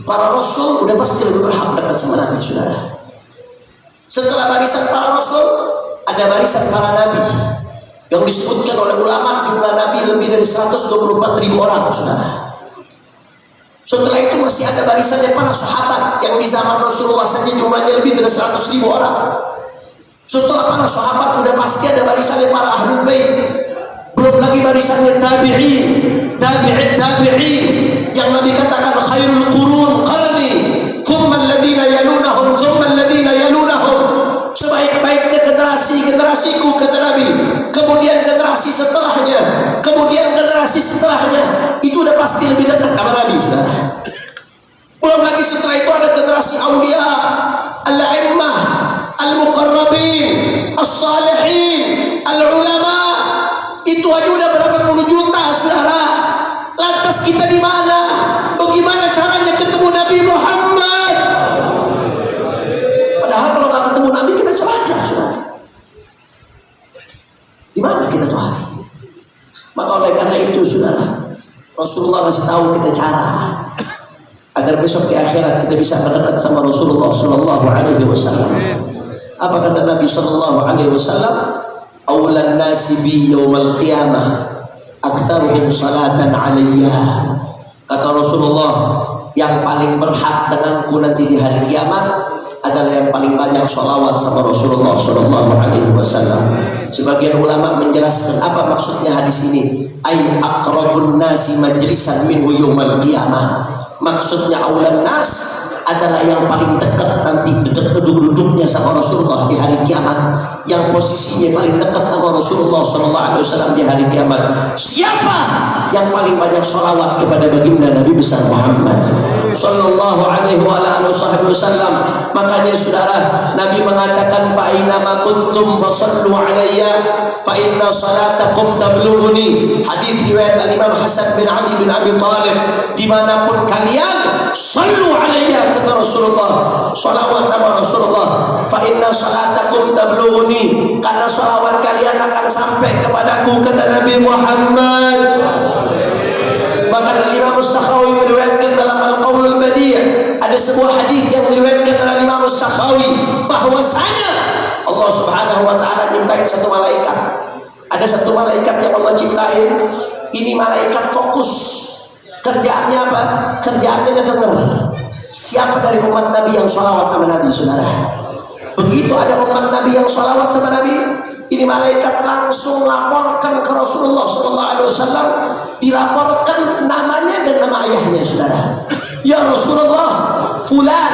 para rasul udah pasti lebih berhak dekat sama Nabi, saudara. Setelah barisan para rasul ada barisan para nabi yang disebutkan oleh ulama jumlah nabi lebih dari 124.000 orang, saudara. Setelah itu masih ada barisannya para sahabat yang di zaman Rasulullah saja jumlahnya lebih dari 100.000 orang. Setelah para sahabat udah pasti ada barisannya para ahlul bait. Belum lagi barisannya tabi'in, tabi'in yang Nabi katakan khairul qurun qarni, thumma alladhina yalunahum, thumma alladhina yalunahum. Sebaik-baiknya generasiku, kata Nabi. Kemudian generasi setelahnya, kemudian generasi setelahnya. Itu udah pasti lebih dekat sama Nabi, saudara. Belum lagi setelah itu ada generasi aulia, al-a'immah, al-muqarrabin, as-salihin, al-ulama. Itu aja udah berapa puluh juta, saudara. Lantas kita di mana? Bagaimana caranya ketemu Nabi Muhammad? Padahal kalau nggak ketemu Nabi kita celaka, saudara. Di mana kita tuh hari? Maka oleh karena itu, saudara, Rasulullah kasih tahu kita cara agar besok di akhirat kita bisa mendekat sama Rasulullah Sallallahu Alaihi Wasallam. Apa kata Nabi Sallallahu Alaihi Wasallam? Awlan nasi bi yaumal qiyamah aktsaruhum salatan alayya. Kata Rasulullah, yang paling berhak denganku nanti di hari kiamat adalah yang paling banyak sholawat sama Rasulullah Sallallahu Alaihi Wasallam. Sebagian ulama menjelaskan apa maksudnya hadis ini. Ay aqrabun nasi majlisan minhu yaumal qiyamah. Maksudnya aulan nas adalah yang paling dekat nanti duduk-duduknya sama Rasulullah di hari kiamat, yang posisinya paling dekat sama Rasulullah SAW di hari kiamat. Siapa yang paling banyak sholawat kepada baginda Nabi besar Muhammad Sallallahu Alaihi Wasallam? Makanya saudara, Nabi mengatakan fa inna ma kuntum fasallu alayya fa inna salatakum tablughuni. Hadis riwayat Imam Hasan bin Ali bin Abi Thalib, dimanapun kalian sallu alayya, kata Rasulullah, salawat nama Rasulullah, fa inna salatakum tablughuni, karena salawat kalian akan sampai kepadaku, kata Nabi Muhammad. Bahkan Imam Sakhawi meriwayatkan dalam Al-Qaulul Badi', ada sebuah hadis yang diriwayatkan oleh Imam Sakhawi bahwasanya Allah Subhanahu wa taala nyiptain satu malaikat. Ada satu malaikat yang Allah ciptain. Ini malaikat fokus. Kerjaannya apa? Kerjaannya dengar. Siapa dari umat Nabi yang sholawat sama Nabi, saudara? Begitu ada umat Nabi yang sholawat sama Nabi, ini malaikat langsung laporkan ke Rasulullah SAW. Dilaporkan namanya dan nama ayahnya, saudara. Ya Rasulullah, fulan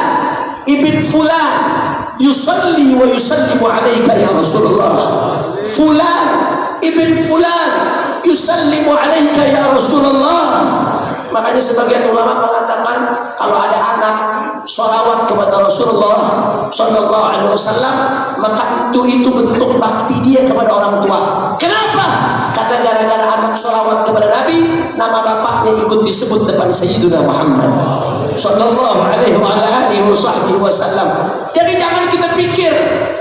ibn fulan yusalli wa yusallimu alaika ya Rasulullah. Fulan ibn fulan yusallimu alaika ya Rasulullah. Makanya sebagian ulama mengatakan kalau ada anak sholawat kepada Rasulullah Sallallahu Alaihi Wasallam, maka itu bentuk bakti dia kepada orang tua. Kenapa? Karena gara-gara anak sholawat kepada Nabi, nama bapaknya ikut disebut depan Sayyidina Muhammad Sallallahu Alaihi Wasallam. Jadi jangan kita pikir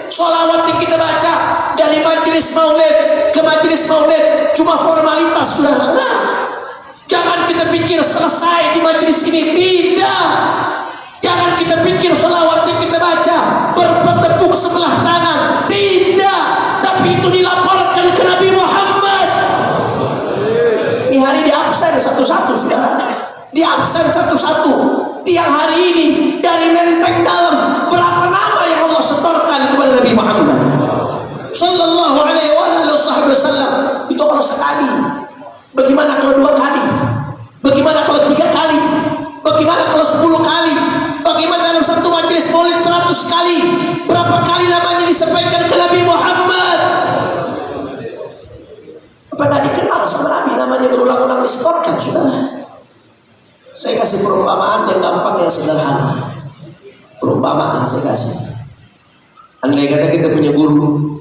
sholawat yang kita baca dari majelis maulid ke majelis maulid cuma formalitas, sudah enggak. Jangan kita pikir selesai di majelis ini, tidak. Jangan kita pikir sholawat yang kita baca bertepuk sebelah tangan, tidak. Tapi itu dilaporkan ke Nabi Muhammad. Di hari di absen satu-satu, saudara. Di absen satu-satu. Tiang hari ini dari menteng dalam berapa nama yang Allah setorkan kepada Nabi Muhammad Sallallahu Alaihi Wasallam. Itu kalau sekali. Bagaimana kalau 2 kali? Bagaimana kalau 3 kali? Bagaimana kalau 10 kali? Bagaimana dalam satu majelis maulid 100 kali? Berapa kali namanya disampaikan ke Nabi Muhammad? Apa nggak dikenal sama Nabi? Namanya berulang-ulang disetorkan, saudara. Saya kasih perumpamaan yang gampang, yang sederhana. Perumpamaan saya kasih. Andai kata kita punya guru,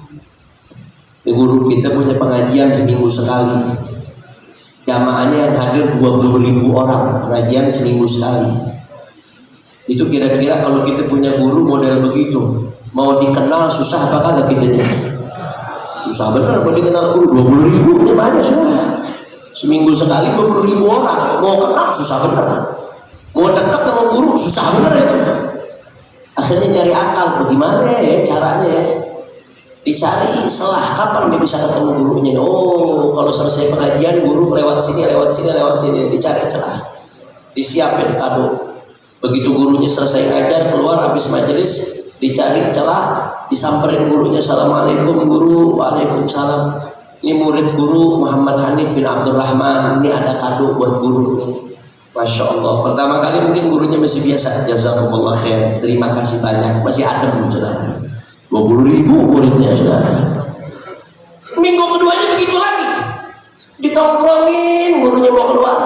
kita punya pengajian seminggu sekali. Jamaahnya yang hadir 20.000 orang, pengajian seminggu sekali. Itu kira-kira kalau kita punya guru model begitu, mau dikenal susah apa kagak kitanya? Susah bener kalau dikenal guru. 20.000 banyak, saudara. Seminggu sekali 20.000 orang, mau kenal susah bener. Mau dekat sama guru susah bener itu. Akhirnya cari akal, bagaimana ya caranya ya? Dicari selah kapan dia bisa ketemu gurunya. Oh, kalau selesai pengajian guru lewat sini. Dicari celah, disiapin kado. Begitu gurunya selesai ngajar, keluar habis majelis, dicari celah, disamperin gurunya. Assalamualaikum guru. Waalaikumsalam. Ini murid guru Muhammad Hanif bin Abdurrahman. Ini ada kado buat guru. Masya Allah. Pertama kali mungkin gurunya masih biasa. Jazakumullah khair. Terima kasih banyak. Masih adem, saudara. 20.000 muridnya, saudara. Minggu keduanya begitu lagi. Ditongkrongin, gurunya mau keluar.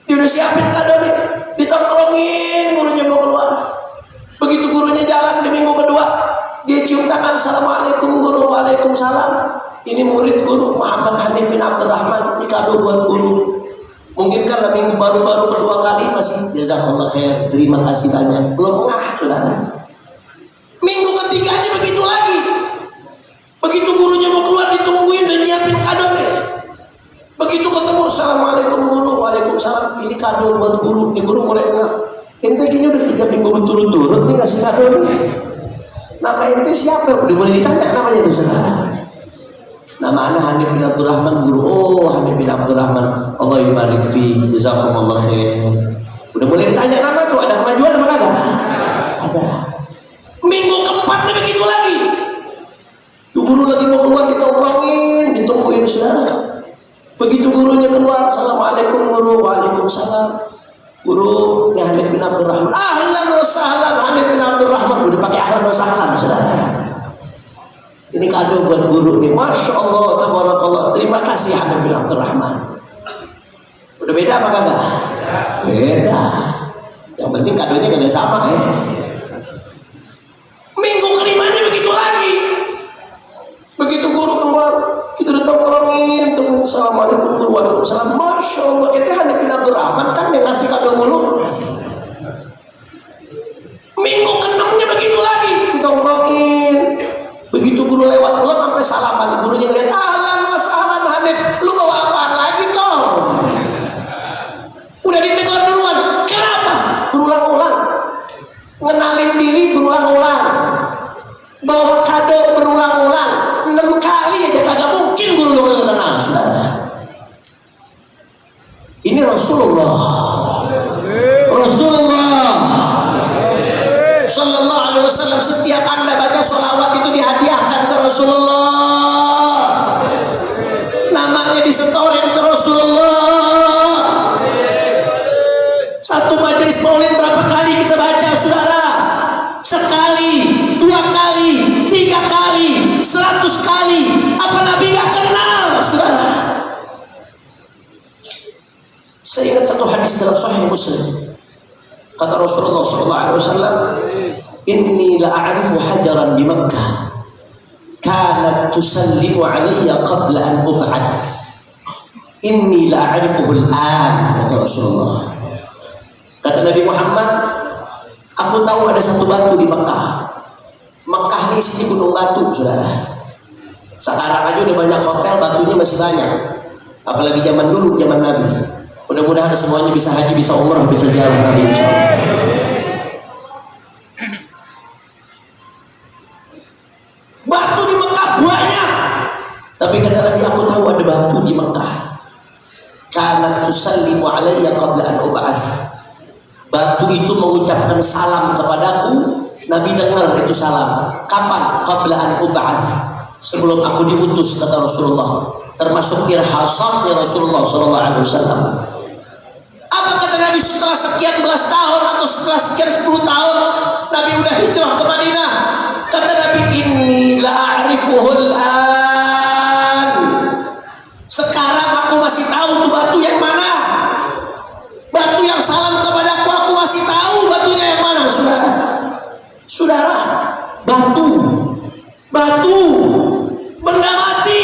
Dia udah siapin kado nih. Ditongkrongin, gurunya mau keluar. Begitu gurunya jalan di minggu kedua, dia cium tangan. Assalamualaikum guru. Waalaikumsalam. Ini murid guru Muhammad Hanif bin Abdurrahman. Ini kado buat guru. Mungkin karena minggu baru-baru kedua kali masih jazakallah khair. Terima kasih banyak. Belum saudara. Minggu ketiganya begitu lagi. Begitu gurunya mau keluar, ditungguin dan nyiapin kado nih. Begitu ketemu, assalamualaikum guru. Waalaikumsalam. ini kado buat guru. Nih guru mulai enggak. Ente kini udah 3 minggu berturut-turut nih kasih kado nih. Nama ente siapa? Udah boleh ditanya namanya di sana. Nama anak Hanif bin Abdurrahman guru. Oh, Hanif bin Abdurrahman. Allah yubarik fi, jazakumullah khair. Udah boleh ditanya nama tuh, ada kemajuan apa kagak? Ada. Minggu keempatnya begitu lagi. Guru lagi mau keluar ditongkrongin, ditungguin saudara. Begitu gurunya keluar, assalamualaikum guru, waalaikumsalam. Guru, ini Hanif bin Abdurrahman. Ahlan wa sahlan Hanif bin Abdurrahman. Udah pakai ahlan wa sahlan saudara. Ini kado buat guru nih. Masya Allah, tabarakallah. Terima kasih Hanif bin Abdurrahman. Udah beda apa kagak? Beda. Yang penting kadonya kagak sama ya. Minggu kelimanya begitu lagi. Begitu guru keluar, kita udah tongkrongin, tunggu assalamualaikum guru, waalaikumsalam. Masya Allah, itu Hanif bin Abdurrahman kan yang ngasih kado mulu. Minggu ke-6-nya begitu lagi, ditongkrongin. Begitu guru lewat pulang sampai salaman, gurunya ngeliat, ahlan wa sahlan Hanif, lu bawa apaan lagi kau? Udah ditegur duluan, kenapa? Berulang-ulang, ngenalin diri berulang-ulang, bawa kado berulang-ulang, 6 kali aja kagak mungkin guru lu kenal saudara. Ini Rasulullah Sallallahu alaihi wasallam. Setiap anda baca sholawat itu dihadiahkan ke Rasulullah, namanya disetorin ke Rasulullah. Satu majelis maulid berapa kali kita baca saudara? Sekali, 2 kali, 3 kali, 100 kali. Apa Nabi gak kenal saudara? Saya ingat satu hadis dalam Sahih Muslim. Kata Rasulullah SAW, inni la a'rifu hajaran di Makkah kanat tusallimu alayya qabla an ub'ath. Inni la a'rifuhu al-an, kata Rasulullah. Kata Nabi Muhammad, aku tahu ada satu batu di Mekah. Mekah ini sini gunung batu, saudara. Sekarang aja udah banyak hotel, batunya masih banyak. Apalagi zaman dulu, zaman Nabi. Mudah-mudahan semuanya bisa haji, bisa umrah, bisa ziarah Nabi insyaallah. Batu di Mekah banyak. Tapi kata Nabi, aku tahu ada batu di Mekah. Kanat tusallimu alayya qabla an ub'ath. Batu itu mengucapkan salam kepadaku. Nabi dengar itu salam. Kapan? Qabla an ub'ath. Sebelum aku diutus, kata Rasulullah. Termasuk irhasatnya Rasulullah SAW. Apa kata Nabi setelah sekian belas tahun atau setelah sekian 10 tahun Nabi udah hijrah ke Madinah? Kata Nabi, inni la a'rifuhul an. Sekarang aku masih tahu tuh batu yang mana. Batu yang salam kepadaku, aku masih tahu batunya yang mana, saudara. Saudara, batu benda mati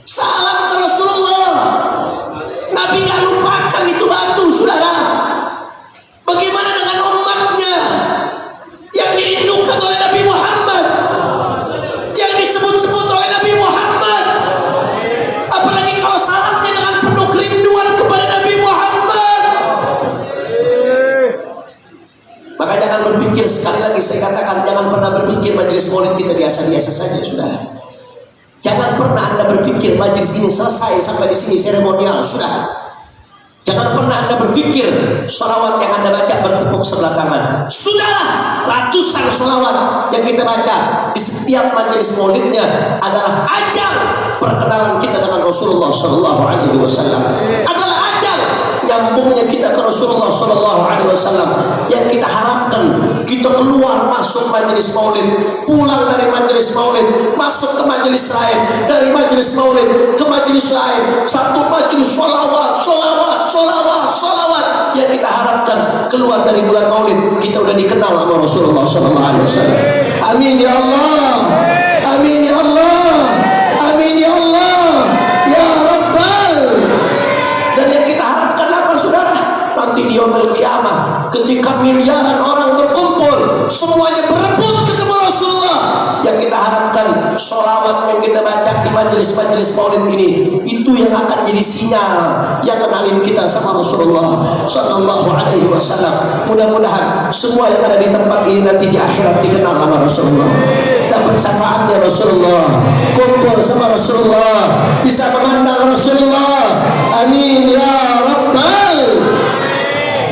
salam ke Rasulullah. Nabi gak lupakan itu batu, saudara. Bagaimana dengan umatnya yang dirindukan oleh Nabi Muhammad, yang disebut-sebut oleh Nabi Muhammad, apalagi kalau salamnya dengan penuh kerinduan kepada Nabi Muhammad. Maka jangan berpikir, sekali lagi saya katakan, jangan pernah berpikir majelis maulid kita biasa-biasa saja, saudara. Jangan pernah anda berpikir majelis ini selesai sampai di sini seremonial, sudah. Jangan pernah anda berpikir sholawat yang anda baca bertepuk sebelah tangan. Sudahlah, ratusan sholawat yang kita baca di setiap majelis maulidnya adalah ajang perkenalan kita dengan Rasulullah Sallallahu Alaihi Wasallam. Adalah ajang nyambungnya kita ke Rasulullah Sallallahu Alaihi Wasallam. Yang kita harapkan kita keluar masuk majelis maulid, pulang dari majelis maulid, masuk ke majelis lain, dari majelis maulid ke majelis lain, satu majelis sholawat. Yang kita harapkan keluar dari bulan maulid kita udah dikenal sama Rasulullah Sallallahu Alaihi Wasallam. Amin ya Allah, amin ya Allah, amin ya Allah, ya Rabbal. Dan yang kita harapkan apa, saudara? Nanti di yaumul qiyamah ketika miliaran orang berkumpul semuanya berebut ketemu Rasulullah, yang kita harapkan sholawat yang kita baca di majelis-majelis maulid ini, itu yang akan jadi sinyal yang kenalin kita sama Rasulullah Sallallahu Alaihi Wasallam. Mudah-mudahan semua yang ada di tempat ini nanti di akhirat dikenal sama Rasulullah, dapat syafaatnya Rasulullah, kumpul sama Rasulullah, bisa memandang Rasulullah. Amin ya Rabbal.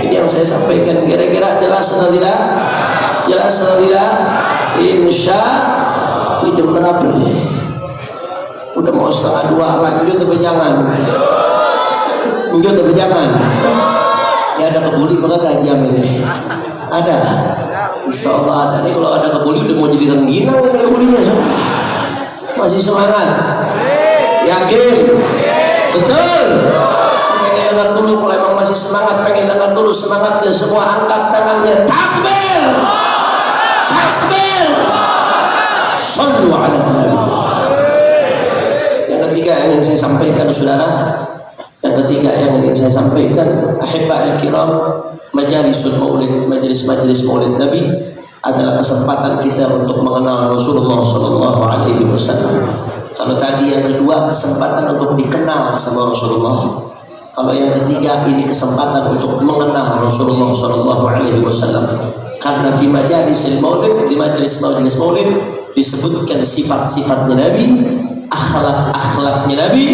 Ini yang saya sampaikan, kira-kira jelas atau tidak? Jelas atau tidak? Insya ini jam berapa nih? Udah mau 1:30, lanjut tapi jangan. Lanjut tapi jangan. Ya ada kebuli maka gak jam ini. Ada. Insya Allah ada nih. Kalau ada kebuli udah mau jadi rengginang ini kebulinya. Masih semangat? Yakin? Betul? Saya pengen dengar dulu. Kalau emang masih semangat, pengen dengar dulu semangatnya. Semua angkat tangannya. Takbir! Takbir! Sallu ala Nabi. Yang ketiga yang ingin saya sampaikan saudara, yang ketiga yang ingin saya sampaikan, ahibba'il kiram, majalisul maulid, majelis-majelis maulid Nabi adalah kesempatan kita untuk mengenal Rasulullah Sallallahu Alaihi Wasallam. Kalau tadi yang kedua kesempatan untuk dikenal sama Rasulullah, kalau yang ketiga ini kesempatan untuk mengenal Rasulullah Sallallahu Alaihi Wasallam. Karena di majalisul maulid, di majelis-majelis maulid disebutkan sifat-sifatnya Nabi, akhlak-akhlaknya Nabi.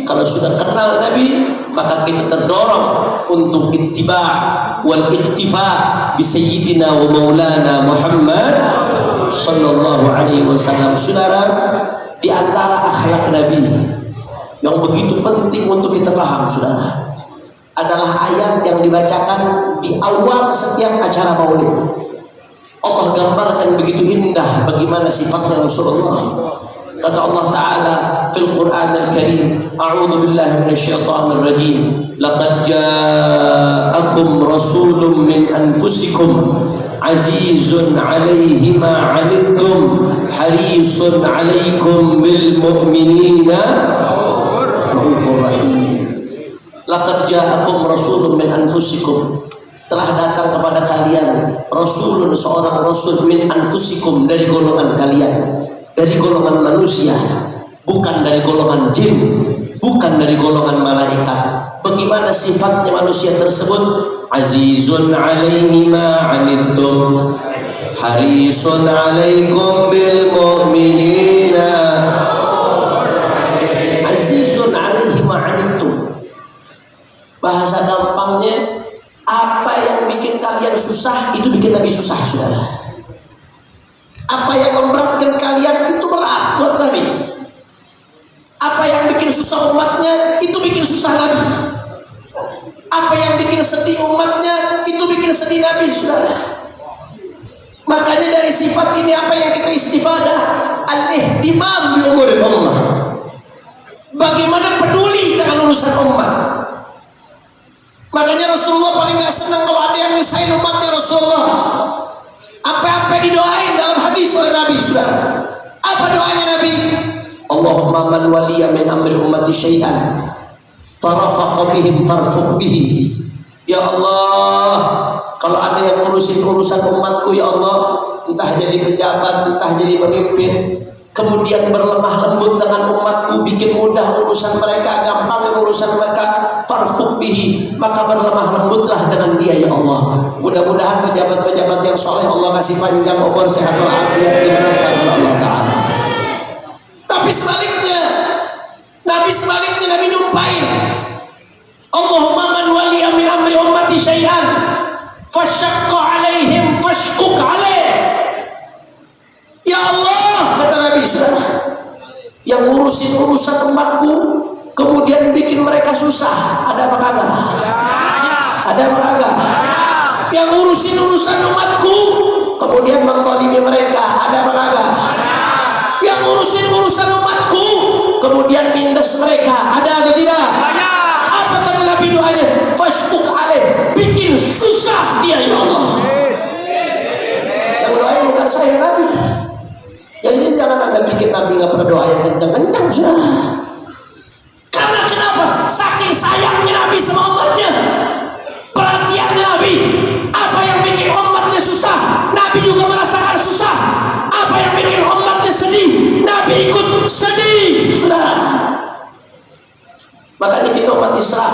Kalau sudah kenal Nabi, maka kita terdorong untuk ittiba' wal iktifa bi sayyidina wa maulana Muhammad sallallahu alaihi wasallam. Saudara, di antara akhlak Nabi yang begitu penting untuk kita paham, saudara, adalah ayat yang dibacakan di awal setiap acara maulid. Allah gambarkan begitu indah bagaimana sifatnya Rasulullah. Kata Allah Ta'ala fil Quran Al-Karim, a'udhu billahi minasyaitanir rajim, laqad ja'akum rasulun min anfusikum azizun 'alaihi ma 'anittum harisun 'alaikum bil mu'minina raufur rahim. Laqad ja'akum rasulun min anfusikum, telah datang kepada kalian rasulun, seorang rasul, min anfusikum, dari golongan kalian, dari golongan manusia, bukan dari golongan jin, bukan dari golongan malaikat. Bagaimana sifatnya manusia tersebut? Azizun alaihi ma anittum harisun alaikum bil mu'minina. Azizun alaihi ma anittum, bahasa gampangnya, apa yang bikin kalian susah itu bikin Nabi susah, saudara. Apa yang memberatkan kalian itu berat buat Nabi. Apa yang bikin susah umatnya itu bikin susah Nabi. Apa yang bikin sedih umatnya itu bikin sedih Nabi, saudara. Makanya dari sifat ini apa yang kita istifadah? Al-ihtimam bi umuril ummah. Bagaimana peduli dengan urusan umat. Makanya Rasulullah paling gak senang kalau ada yang nyusahin umatnya Rasulullah. Apa-apa didoain dalam hadis oleh Nabi, saudara. Apa doanya Nabi? Allahumma man waliya min amri ummati syai'an farafaqa bihim farfuq bihi. Ya Allah, kalau ada yang ngurusin urusan umatku, ya Allah, entah jadi pejabat, entah jadi pemimpin, kemudian berlemah lembut dengan umatku, bikin mudah urusan mereka, gampang urusan mereka, farfuq bihi, maka berlemah lembutlah dengan dia, ya Allah. Mudah-mudahan pejabat-pejabat yang soleh Allah kasih panjang umur, sehat walafiat, diberkahi oleh Allah Ta'ala. Tapi sebaliknya Nabi nyumpain, Allahumma man waliya min amri ummati syai'an fasyaqqa alaihim fashquq alaih. Ya Allah, kata Nabi, saudara, yang ngurusin urusan umatku kemudian bikin mereka susah, ada apa kagak? Ada apa kagak? Yang ngurusin urusan umatku kemudian mengzalimi mereka, ada apa kagak? Yang ngurusin urusan umatku kemudian minus mereka, ada atau tidak? Apa kata Nabi doanya? Fashquq alaih, bikin susah dia, ya Allah. Yang doain bukan saya, Nabi. Jadi jangan Anda pikir Nabi nggak pernah doa yang kencang-kencang, saudara. Karena kenapa? Saking sayangnya Nabi sama umatnya, perhatiannya Nabi. Apa yang bikin umatnya susah, Nabi juga merasakan susah. Apa yang bikin umatnya sedih, Nabi Makanya kita umat Islam,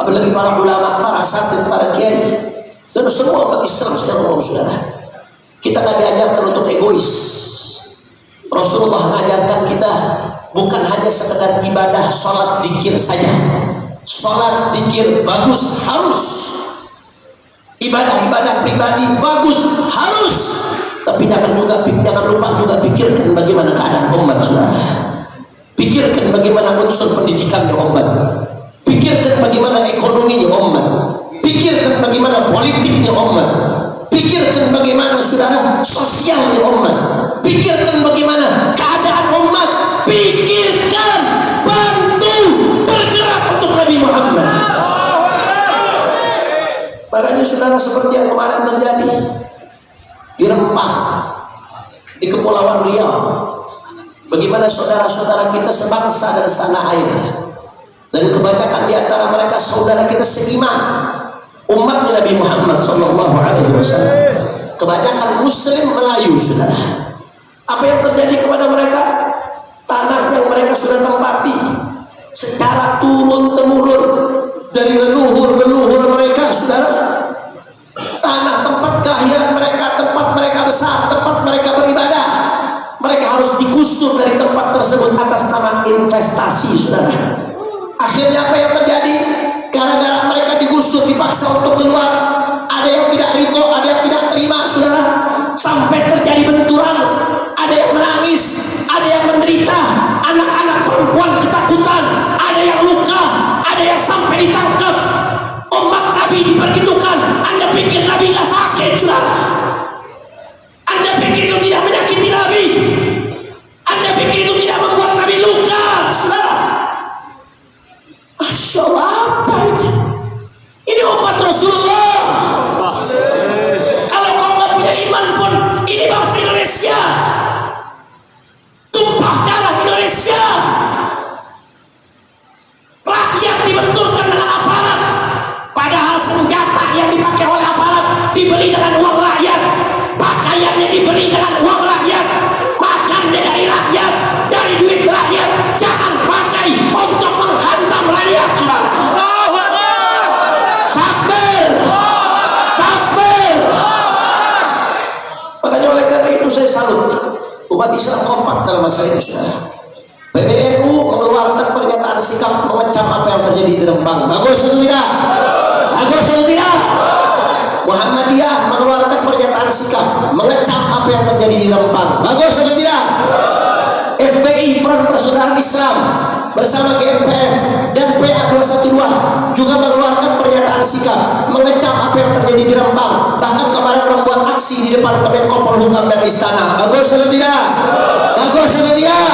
apalagi para ulama, para asatidz, para kiai, dan semua umat Islam secara umum, saudara, kita nggak diajarkan untuk egois. Rasulullah mengajarkan kita bukan hanya sekedar ibadah, sholat, zikir saja. Sholat, zikir bagus, harus. Ibadah-ibadah pribadi bagus, harus. Tapi jangan lupa juga pikirkan bagaimana keadaan umat, saudara. Pikirkan bagaimana unsur pendidikannya umat. Pikirkan bagaimana ekonominya umat. Pikirkan bagaimana politiknya umat. Pikirkan bagaimana, saudara, sosialnya umat. Pikirkan bagaimana keadaan umat. Pikirkan, bantu, bergerak untuk Nabi Muhammad. Makanya saudara, seperti yang kemarin terjadi di Rempang, di Kepulauan Riau, bagaimana saudara-saudara kita sebangsa dan setanah air, dan kebanyakan di antara mereka saudara kita seiman, umatnya Nabi Muhammad SAW, kebanyakan Muslim Melayu, saudara. Apa yang terjadi kepada mereka? Tanah yang mereka sudah tempati secara turun temurun dari leluhur mereka, saudara. Tanah tempat kelahiran mereka, tempat mereka besar, tempat mereka beribadah, mereka harus digusur dari tempat tersebut atas nama investasi, saudara. Akhirnya apa yang terjadi? Gara-gara mereka digusur, dipaksa untuk keluar, ada yang tidak ridho, ada yang tidak terima, saudara, sampai terjadi benturan, ada yang menangis, ada yang menderita, anak-anak perempuan ketakutan, ada yang luka, ada yang sampai ditangkap. Umat Nabi dipergitukan. Anda pikir Nabi nggak sakit, saudara? Anda pikir itu tidak menyakiti Nabi? Anda pikir itu tidak membuat Nabi luka, saudara? Masya Allah, apa ini? Ini umat Rasulullah. Kalau kau nggak punya iman pun, ini bangsa Indonesia, tumpah darah Indonesia, rakyat dibenturkan dengan aparat, padahal senjata yang dipakai oleh aparat dibeli dengan uang rakyat, pakaiannya dibeli dengan uang rakyat, makannya dari rakyat, dari duit rakyat. Jangan pakai untuk menghantam rakyat, saudara. Takbir, takbir. Makanya oleh karena itu saya salut umat Islam kompak dalam masalah ini, saudara. PBNU mengeluarkan pernyataan sikap mengecam apa yang terjadi di Rempang. Bagus atau tidak? Bagus atau tidak? Muhammadiyah mengeluarkan pernyataan sikap mengecam apa yang terjadi di Rempang. Bagus atau tidak? FPI, Front Persaudaraan Islam, bersama GNPF dan PA212 juga mengeluarkan pernyataan sikap mengecam apa yang terjadi di Rempang. Bahkan kemarin membuat aksi di depan Kemenko Polhukam dan Istana. Bagus atau tidak? Bagus atau tidak?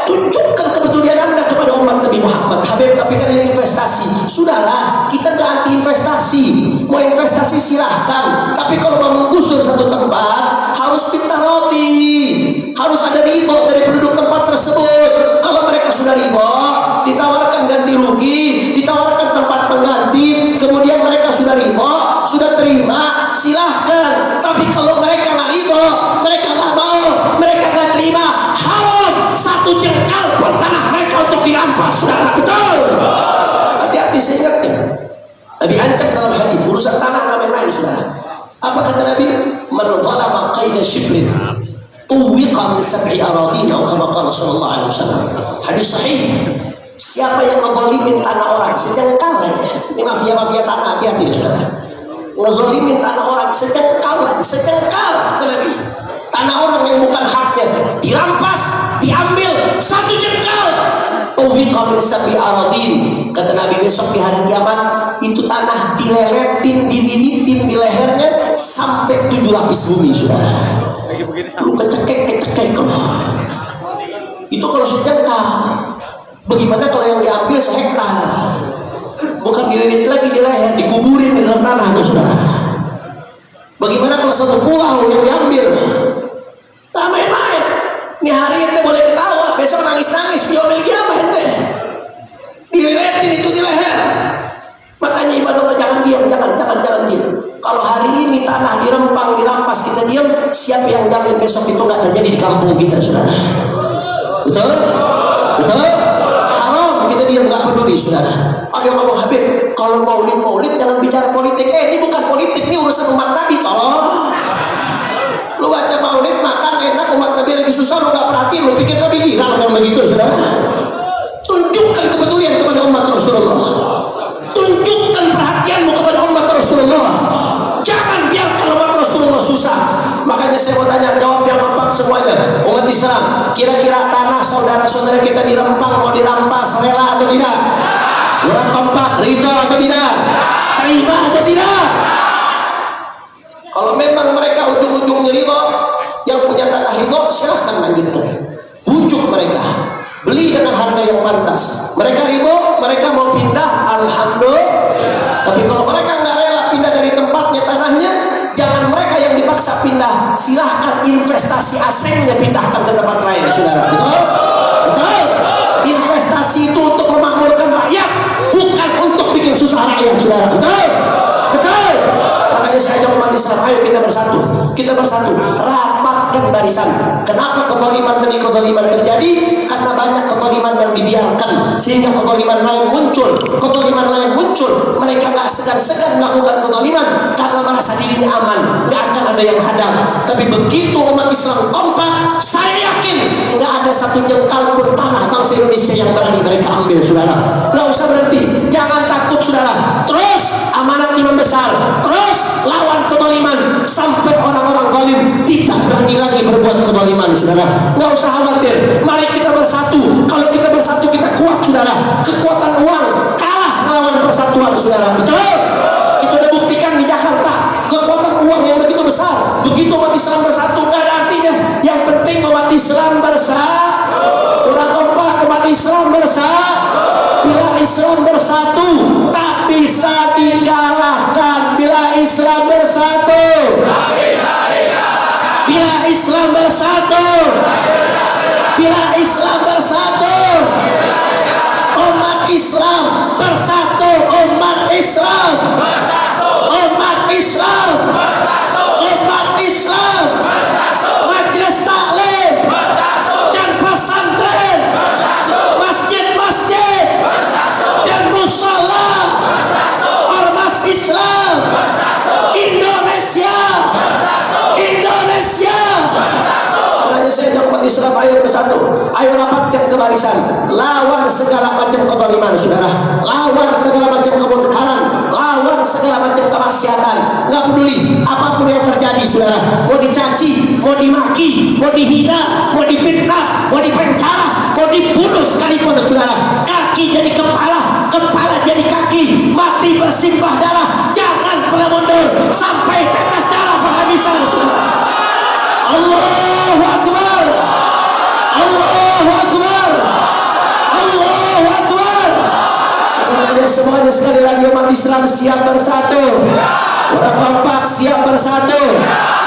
Tunjukkan kepedulian Anda kepada umat Nabi Muhammad. Habib, tapi kan ini investasi. Sudahlah, kita nggak anti investasi. Mau investasi silahkan. Tapi kalau mau menggusur satu tempat, harus minta roti, harus ada ridho dari penduduk tempat tersebut. Kalau mereka sudah ridho, ditawarkan ganti rugi, ditawarkan tempat pengganti, kemudian mereka sudah ridho, sudah terima, silahkan. Tapi kalau mereka nggak ridho, mereka nggak mau, mereka nggak terima, haram satu jengkal pun tanah mereka untuk dirampas, saudara. Betul. Hati-hati, saya ingatkan. Nabi ancam dalam hadis, urusan tanah nggak main-main, saudara. Apa kata Nabi? Man zalama qaida shibrin tuwiqa min sab'i aradin, atau kama qala sallallahu alaihi wasallam. Hadis sahih. Siapa yang menzalimin tanah orang sejengkal aja, ini mafia-mafia tanah, hati-hati, saudara. Ngezalimin tanah orang sejengkal aja, sejengkal, kata Nabi. Tanah orang yang bukan haknya dirampas, diambil satu jengkal. Tuwiqa min sab'i aradin, kata Nabi, besok di hari kiamat itu tanah dileletin, dililitin di lehernya sampai 7 lapis bumi, saudara. Lu kecekek loh. Itu kalau sejengkal. Bagaimana kalau yang diambil sehektar? Bukan dililit lagi di leher, dikuburin di dalam tanah, tuh, saudara. Bagaimana kalau satu pulau yang diambil? Nah, main-main. Ini hari ente boleh ketawa, besok nangis-nangis di yaumil qiyamah ente. Dililetin itu di leher. Makanya ibadah, jangan diam, jangan diam. Kalau hari ini tanah di Rempang dirampas, kita diam, siapa yang jamin besok itu nggak terjadi di kampung kita, saudara? Betul? Betul? Haram kita diam nggak peduli saudara. Ada yang ngomong, Habib kalau maulid jangan bicara politik. Ini bukan politik, ini urusan umat Nabi. Tolong, lu baca maulid makan enak, umat Nabi lagi susah, lu nggak perhatiin, lu pikir Nabi girang yang begitu saudara. Tunjukkan kepedulian kepada umat Rasulullah, tunjukkan perhatianmu kepada umat Rasulullah. Jangan biarkan umat Rasulullah susah. Makanya saya mau tanya, jawab yang kompak semuanya. Umat Islam, kira-kira tanah saudara-saudara kita di Rempang mau dirampas rela atau tidak? Orang kompak, ridho atau tidak? Terima atau tidak? Kalau memang mereka ujung-ujungnya ridho, yang punya tanah ridho silahkan lanjutkan, bujuk mereka, beli dengan harga yang pantas. Mereka ridho, mereka mau pindah, alhamdulillah. Tapi kalau mereka nggak rela pindah dari tempatnya tanahnya, jangan mereka yang dipaksa pindah, silahkan investasi asingnya pindahkan ke tempat lain, saudara. Betul? Betul? Investasi itu untuk memakmurkan rakyat, bukan untuk bikin susah rakyat, saudara. Betul? Betul? Makanya saya ajak umat Islam, ayo kita bersatu, rapatkan barisan. Kenapa kezaliman demi kezaliman terjadi? Karena banyak kezaliman yang dibiarkan, sehingga kezaliman lain muncul. Mereka nggak segan-segan melakukan kezaliman karena merasa dirinya aman, nggak akan ada yang hadang. Tapi begitu umat Islam kompak, saya yakin nggak ada satu jengkal pun tanah bangsa Indonesia yang berani mereka ambil, saudara. Nggak usah berhenti, jangan takut, saudara. Terus amanat imam besar, terus lawan kezaliman sampai orang-orang zalim tidak berani lagi berbuat kezaliman, saudara. Nggak usah khawatir, mari kita bersatu. Kalau kita bersatu kita kuat, saudara. Kekuatan uang kalah melawan persatuan, saudara. Betul? Kita udah buktikan di Jakarta, kekuatan uang yang begitu besar. Begitu umat Islam bersatu, nggak ada artinya. Yang penting umat Islam bersatu. Kurang kompak, umat Islam bersatu. Bila Islam bersatu tak bisa dikalahkan. Bila Islam bersatu, bila Islam bersatu, bila Islam bersatu, umat Islam bersatu, umat Islam, umat Islam, umat Islam, majelis taklim dan pesantren, masjid-masjid dan musala, ormas Islam Indonesia. Makanya saya ajak umat Islam, ayo bersatu, ayo rapatkan kebarisan, lawan segala macam kezaliman, saudara. Lawan segala macam kemungkaran, lawan segala macam kemaksiatan. Nggak peduli apapun yang terjadi, saudara. Mau dicaci, mau dimaki, mau dihina, mau difitnah, mau dipenjara, mau dibunuh sekalipun, saudara. Kaki jadi kepala, kepala jadi kaki, mati bersimpah darah, jangan pernah mundur sampai tetes darah penghabisan, saudara. Allahu Akbar, Allahu Akbar, Allahu Akbar. Semuanya sekali lagi umat Islam siap bersatu. Orang kompak siap bersatu,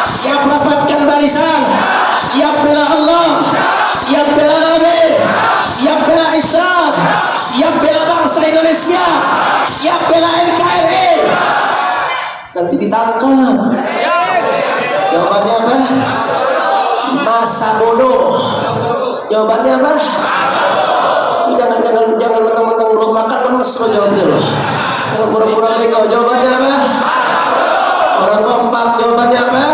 siap rapatkan barisan, siap bela Allah, siap bela Nabi, siap bela Islam, siap bela bangsa Indonesia, siap bela NKRI. Nanti ditangkap. Jawabannya apa? Masa bodoh. Jawabannya apa? Jangan mentang-mentang belum makan lemes lo jawabnya lo. Jangan pura-pura bego. Jawabannya apa? Orang kompak. Jawabannya apa?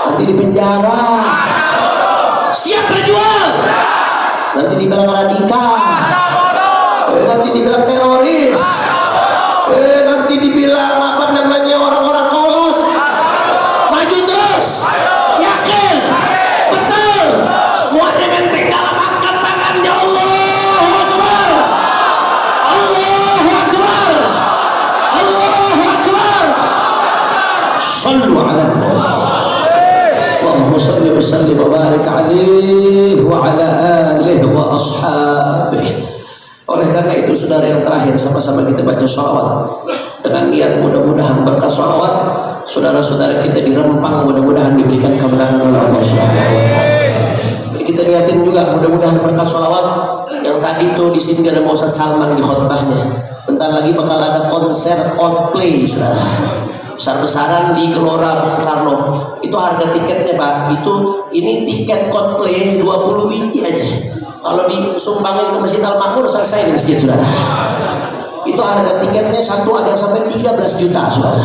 Nanti di penjara. Siap berjuang. Nanti dibilang radikal. Nanti dibilang teroris. Nanti dibilang apa namanya orang-orang kolot. Maju terus. Yakin. Betul. Semuanya penting dalam angkat tangan. Ya Allahu Akbar. Allahu Akbar. Allahu Akbar. Sallu ala Nabi. Allahumma salli wa sallim wa barik alaihi wa ala alihi wa ashabihi. Oleh karena itu, saudara, yang terakhir sama-sama kita baca sholawat dengan niat mudah-mudahan berkat sholawat saudara-saudara kita di Rempang mudah-mudahan diberikan kemenangan oleh Allah Subhanahu wa taala. Kita niatin juga mudah-mudahan berkat sholawat yang tadi tuh di sini ada Ustaz Salman di khotbahnya. Bentar lagi bakal ada konser Coldplay, saudara. Besar-besaran di Gelora Bung Karno. Itu harga tiketnya, Pak. Ini tiket Coldplay 20 biji aja. Kalau disumbangin ke Masjid Al Makmur selesai di masjid, saudara. Itu harga tiketnya satu ada yang sampai 13 juta, saudara.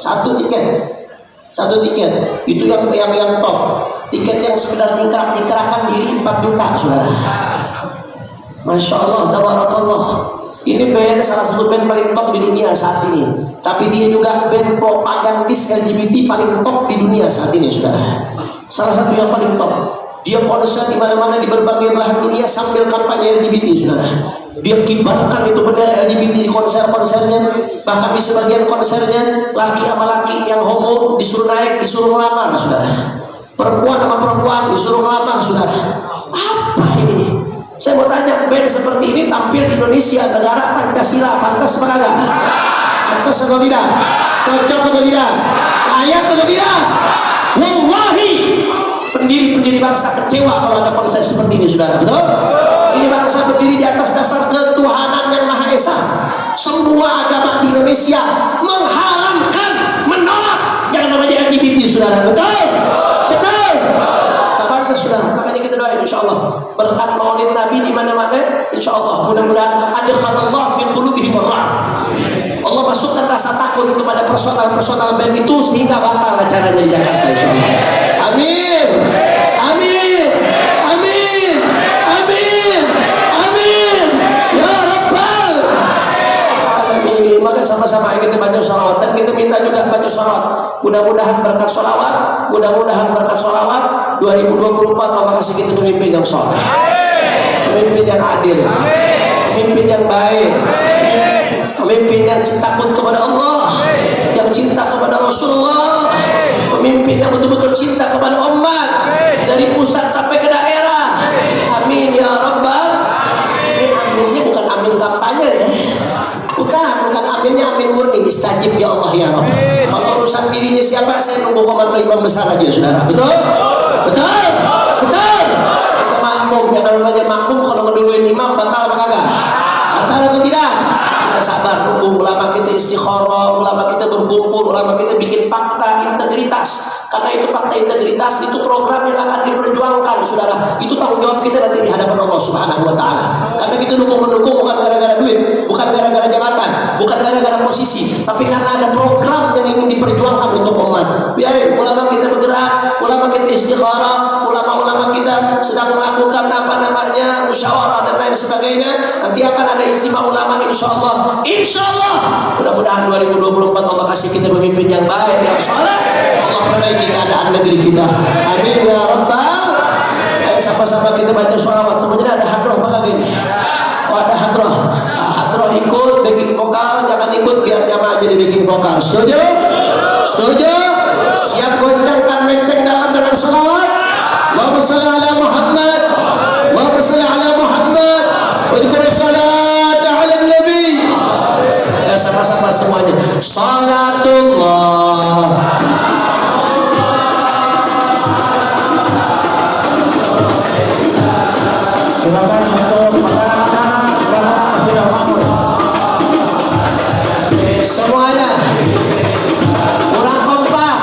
Satu tiket itu yang top. Tiket yang sekedar dikerakkan diri 4 juta, saudara. Masya Allah, tabarakallah. Ini band salah satu band paling top di dunia saat ini. Tapi dia juga band propagandis LGBT paling top di dunia saat ini, saudara. Salah satu yang paling top. Dia konser di mana-mana di berbagai belahan dunia sambil kampanye LGBT, saudara. Dia kibarkan itu bendera LGBT di konser-konsernya. Bahkan di sebagian konsernya laki sama laki yang homo disuruh naik, disuruh ngelamar, saudara. Perempuan sama perempuan disuruh ngelamar, saudara. Apa ini? Saya mau tanya, band seperti ini tampil di Indonesia, negara Pancasila, pantas apa enggak? Pantas atau tidak? Cocok atau tidak? Layak atau tidak? Wallahi, pendiri bangsa kecewa kalau ada konser seperti ini, saudara. Betul? Ini bangsa berdiri di atas dasar ketuhanan yang Maha Esa. Semua agama di Indonesia mengharamkan, menolak yang namanya LGBT, saudara. Betul? Betul? Saudara, makanya kita doain insyaallah berkat maulid Nabi di mana-mana, insyaallah mudah-mudahan adkhalallahu fi qulubihim ar-rahmah. Allah masukkan rasa takut kepada personal band itu sehingga batal acaranya di Jakarta, insyaallah. Amin. Amin. Amin. Amin. Amin. Ya Rabbal alamin. Maka sama-sama kita baca sholawat dan kita minta juga baca sholawat. Mudah-mudahan berkat sholawat 2024 Allah kasih kita pemimpin yang soleh, pemimpin yang adil, pemimpin yang baik, pemimpin yang takut kepada Allah, yang cinta kepada Rasulullah, pemimpin yang betul-betul cinta kepada umat dari pusat sampai ke daerah. Amin ya Rabbal. Ini aminnya bukan amin kampanye ya, bukan aminnya amin murni, istajib ya Allah ya Rabb. Kalau urusan dirinya siapa, saya nunggu komando imam besar aja, saudara. Betul? Betul? Betul? Kita makmum, jangan namanya makmum kalau ngeduluin imam batal apa kagak? Batal atau tidak? Kita sabar nunggu ulama kita istikharah, ulama kita berkumpul, ulama kita bikin fakta integritas. Karena itu fakta integritas itu program yang akan diperjuangkan, saudara. Itu tanggung jawab kita nanti di hadapan Allah Subhanahu wa taala. Karena kita mendukung bukan gara-gara duit, bukan gara-gara jabatan, bukan gara-gara posisi, tapi karena ada program yang ingin diperjuangkan untuk umat. Biarin ulama kita bergerak, ulama kita istikharah, ulama-ulama kita sedang melakukan musyawarah dan lain sebagainya. Nanti akan ada istimewa ulama, insyaallah. Insyaallah mudah-mudahan 2024 Allah kasih kita pemimpin yang baik, yang saleh. Allah perbaiki keadaan negeri kita. Amin ya Rabbal. Sama-sama kita baca sholawat. Semuanya ada hadroh apa lagi nih? Oh, ada hadroh. Hadroh ikut backing vokal, jangan ikut biar jamaah jadi backing vokal. Setuju? Setuju? Siap goncangkan menteng dalam dengan sholawat. Allahumma shalli ala Muhammad. Allahumma shalli ala Muhammad. Wa dzikr salat ala nabi. Sama-sama semuanya. Salatullah. Silakan untuk makanan-makanan berangkat sudah makmur. Semuanya kurang kompak.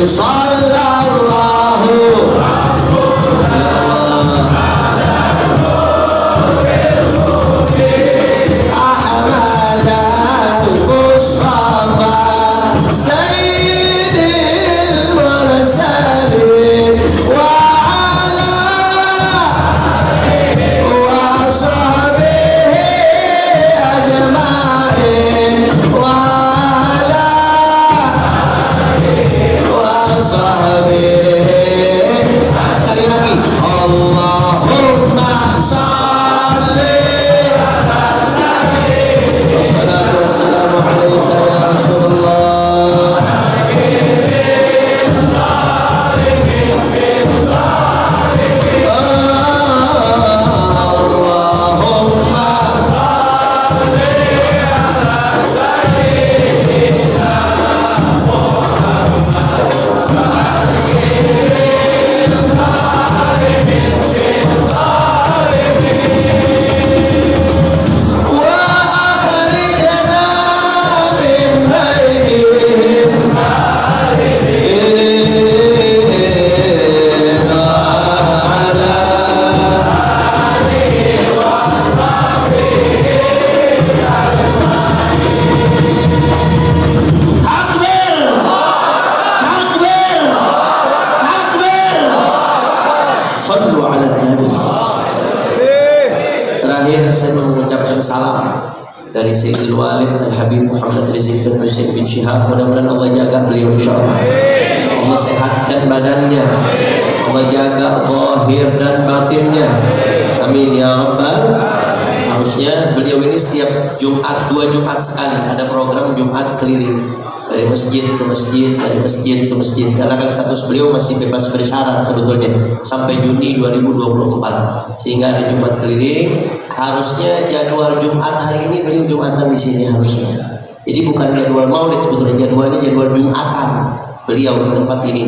sallallahu Ahmad al-Mustafa Sayyidil Mursalin wa ala wa sahbihi ajma'in wa ala wa sahbihi. Sekali lagi, Allahumma salli wassalatu wassalamu alaika ya Rasulullah. Sallu ala Nabi. Terakhir saya mengucapkan salam dari Sayyidul Walid Al-Habib Muhammad Rizieq bin Husain bin Syihab. Mudah-mudahan Allah jaga beliau insyaallah. Allah sehatkan badannya, Allah jaga zahir dan batinnya. Amin ya rabbal. Harusnya beliau ini setiap Jumat, 2 Jumat sekali ada program Jumat keliling dari masjid ke masjid, dari masjid ke masjid. Karena kan status beliau masih bebas bersyarat sebetulnya sampai Juni 2024. Sehingga ada Jumat keliling. Harusnya jadwal Jumat hari ini beliau Jumatan di sini harusnya. Jadi bukan jadwal Maulid sebetulnya, jadwalnya jadwal Jumatan beliau di tempat ini.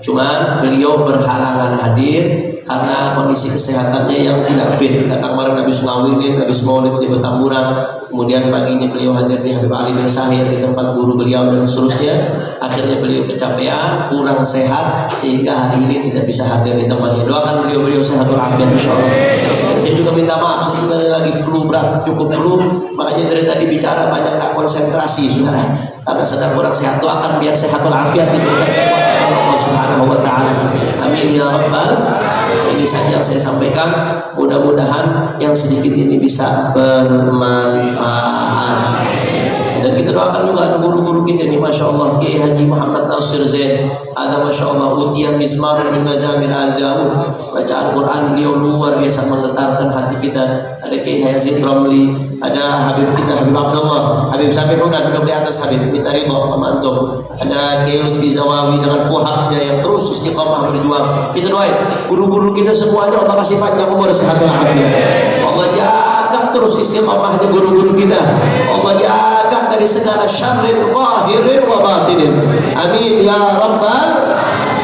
Cuma beliau berhalangan hadir karena kondisi kesehatannya yang tidak fit. Karena kemarin habis ngawinin, habis maulid di Petamburan, kemudian paginya beliau hadir di Habib Ali bin Sahir di tempat guru beliau dan seterusnya. Akhirnya beliau kecapean, kurang sehat sehingga hari ini tidak bisa hadir di tempatnya. Doakan beliau sehat walafiat insyaallah. Saya juga minta maaf sebenarnya lagi flu berat, cukup flu, makanya dari tadi bicara banyak tak konsentrasi saudara. Karena sedang kurang sehat, doakan biar sehat walafiat diberikan kekuatan Allah Subhanahu wa taala. Amin ya rabbal. Ini saja yang saya sampaikan. Mudah-mudahan yang sedikit ini bisa bermanfaat. Dan kita doakan juga guru-guru kita ini, Masya Allah, Kiai Haji Muhammad Nasir Zain, ada Masya Allah Utiya Mizmar min Mazamir Al-Daud. Bacaan Quran beliau luar biasa menggetarkan hati kita. Ada Kiai Yazid Ramli, ada Habib kita Habib Abdullah, Habib Sabir Huda duduk di atas Habib kita ridho sama antum. Ada Kiai Lutfi Zawawi dengan fuhaknya yang terus istiqamah berjuang. Kita doain guru-guru kita semuanya Allah kasih panjang umur, sehat walafiat. Allah jaga terus istiqamahnya guru-guru kita. Allah jaga dari segala syarrin zahirin wa batinin. Amin ya rabbal.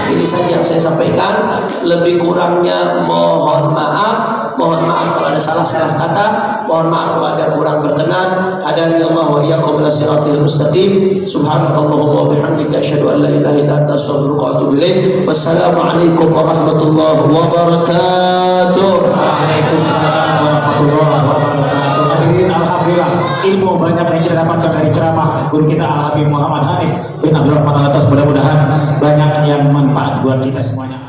Ini saja yang saya sampaikan. Lebih kurangnya mohon maaf. Mohon maaf kalau ada salah-salah kata. Mohon maaf kalau ada kurang berkenan. Hadani Allah wa iyyakum ila siratil mustaqim. Subhanakallahumma wa bihamdika asyhadu an la ilaha illa anta astaghfiruka wa atubu ilaik. Wassalamualaikum warahmatullahi wabarakatuh. Waalaikumsalam warahmatullahi wabarakatuh. Hadirin alhamdulillah, ilmu banyak yang kita dapatkan dari ceramah guru kita Al-Habib Muhammad Hanif bin Abdul Rahman Al-Atas. Mudah-mudahan banyak yang manfaat buat kita semuanya.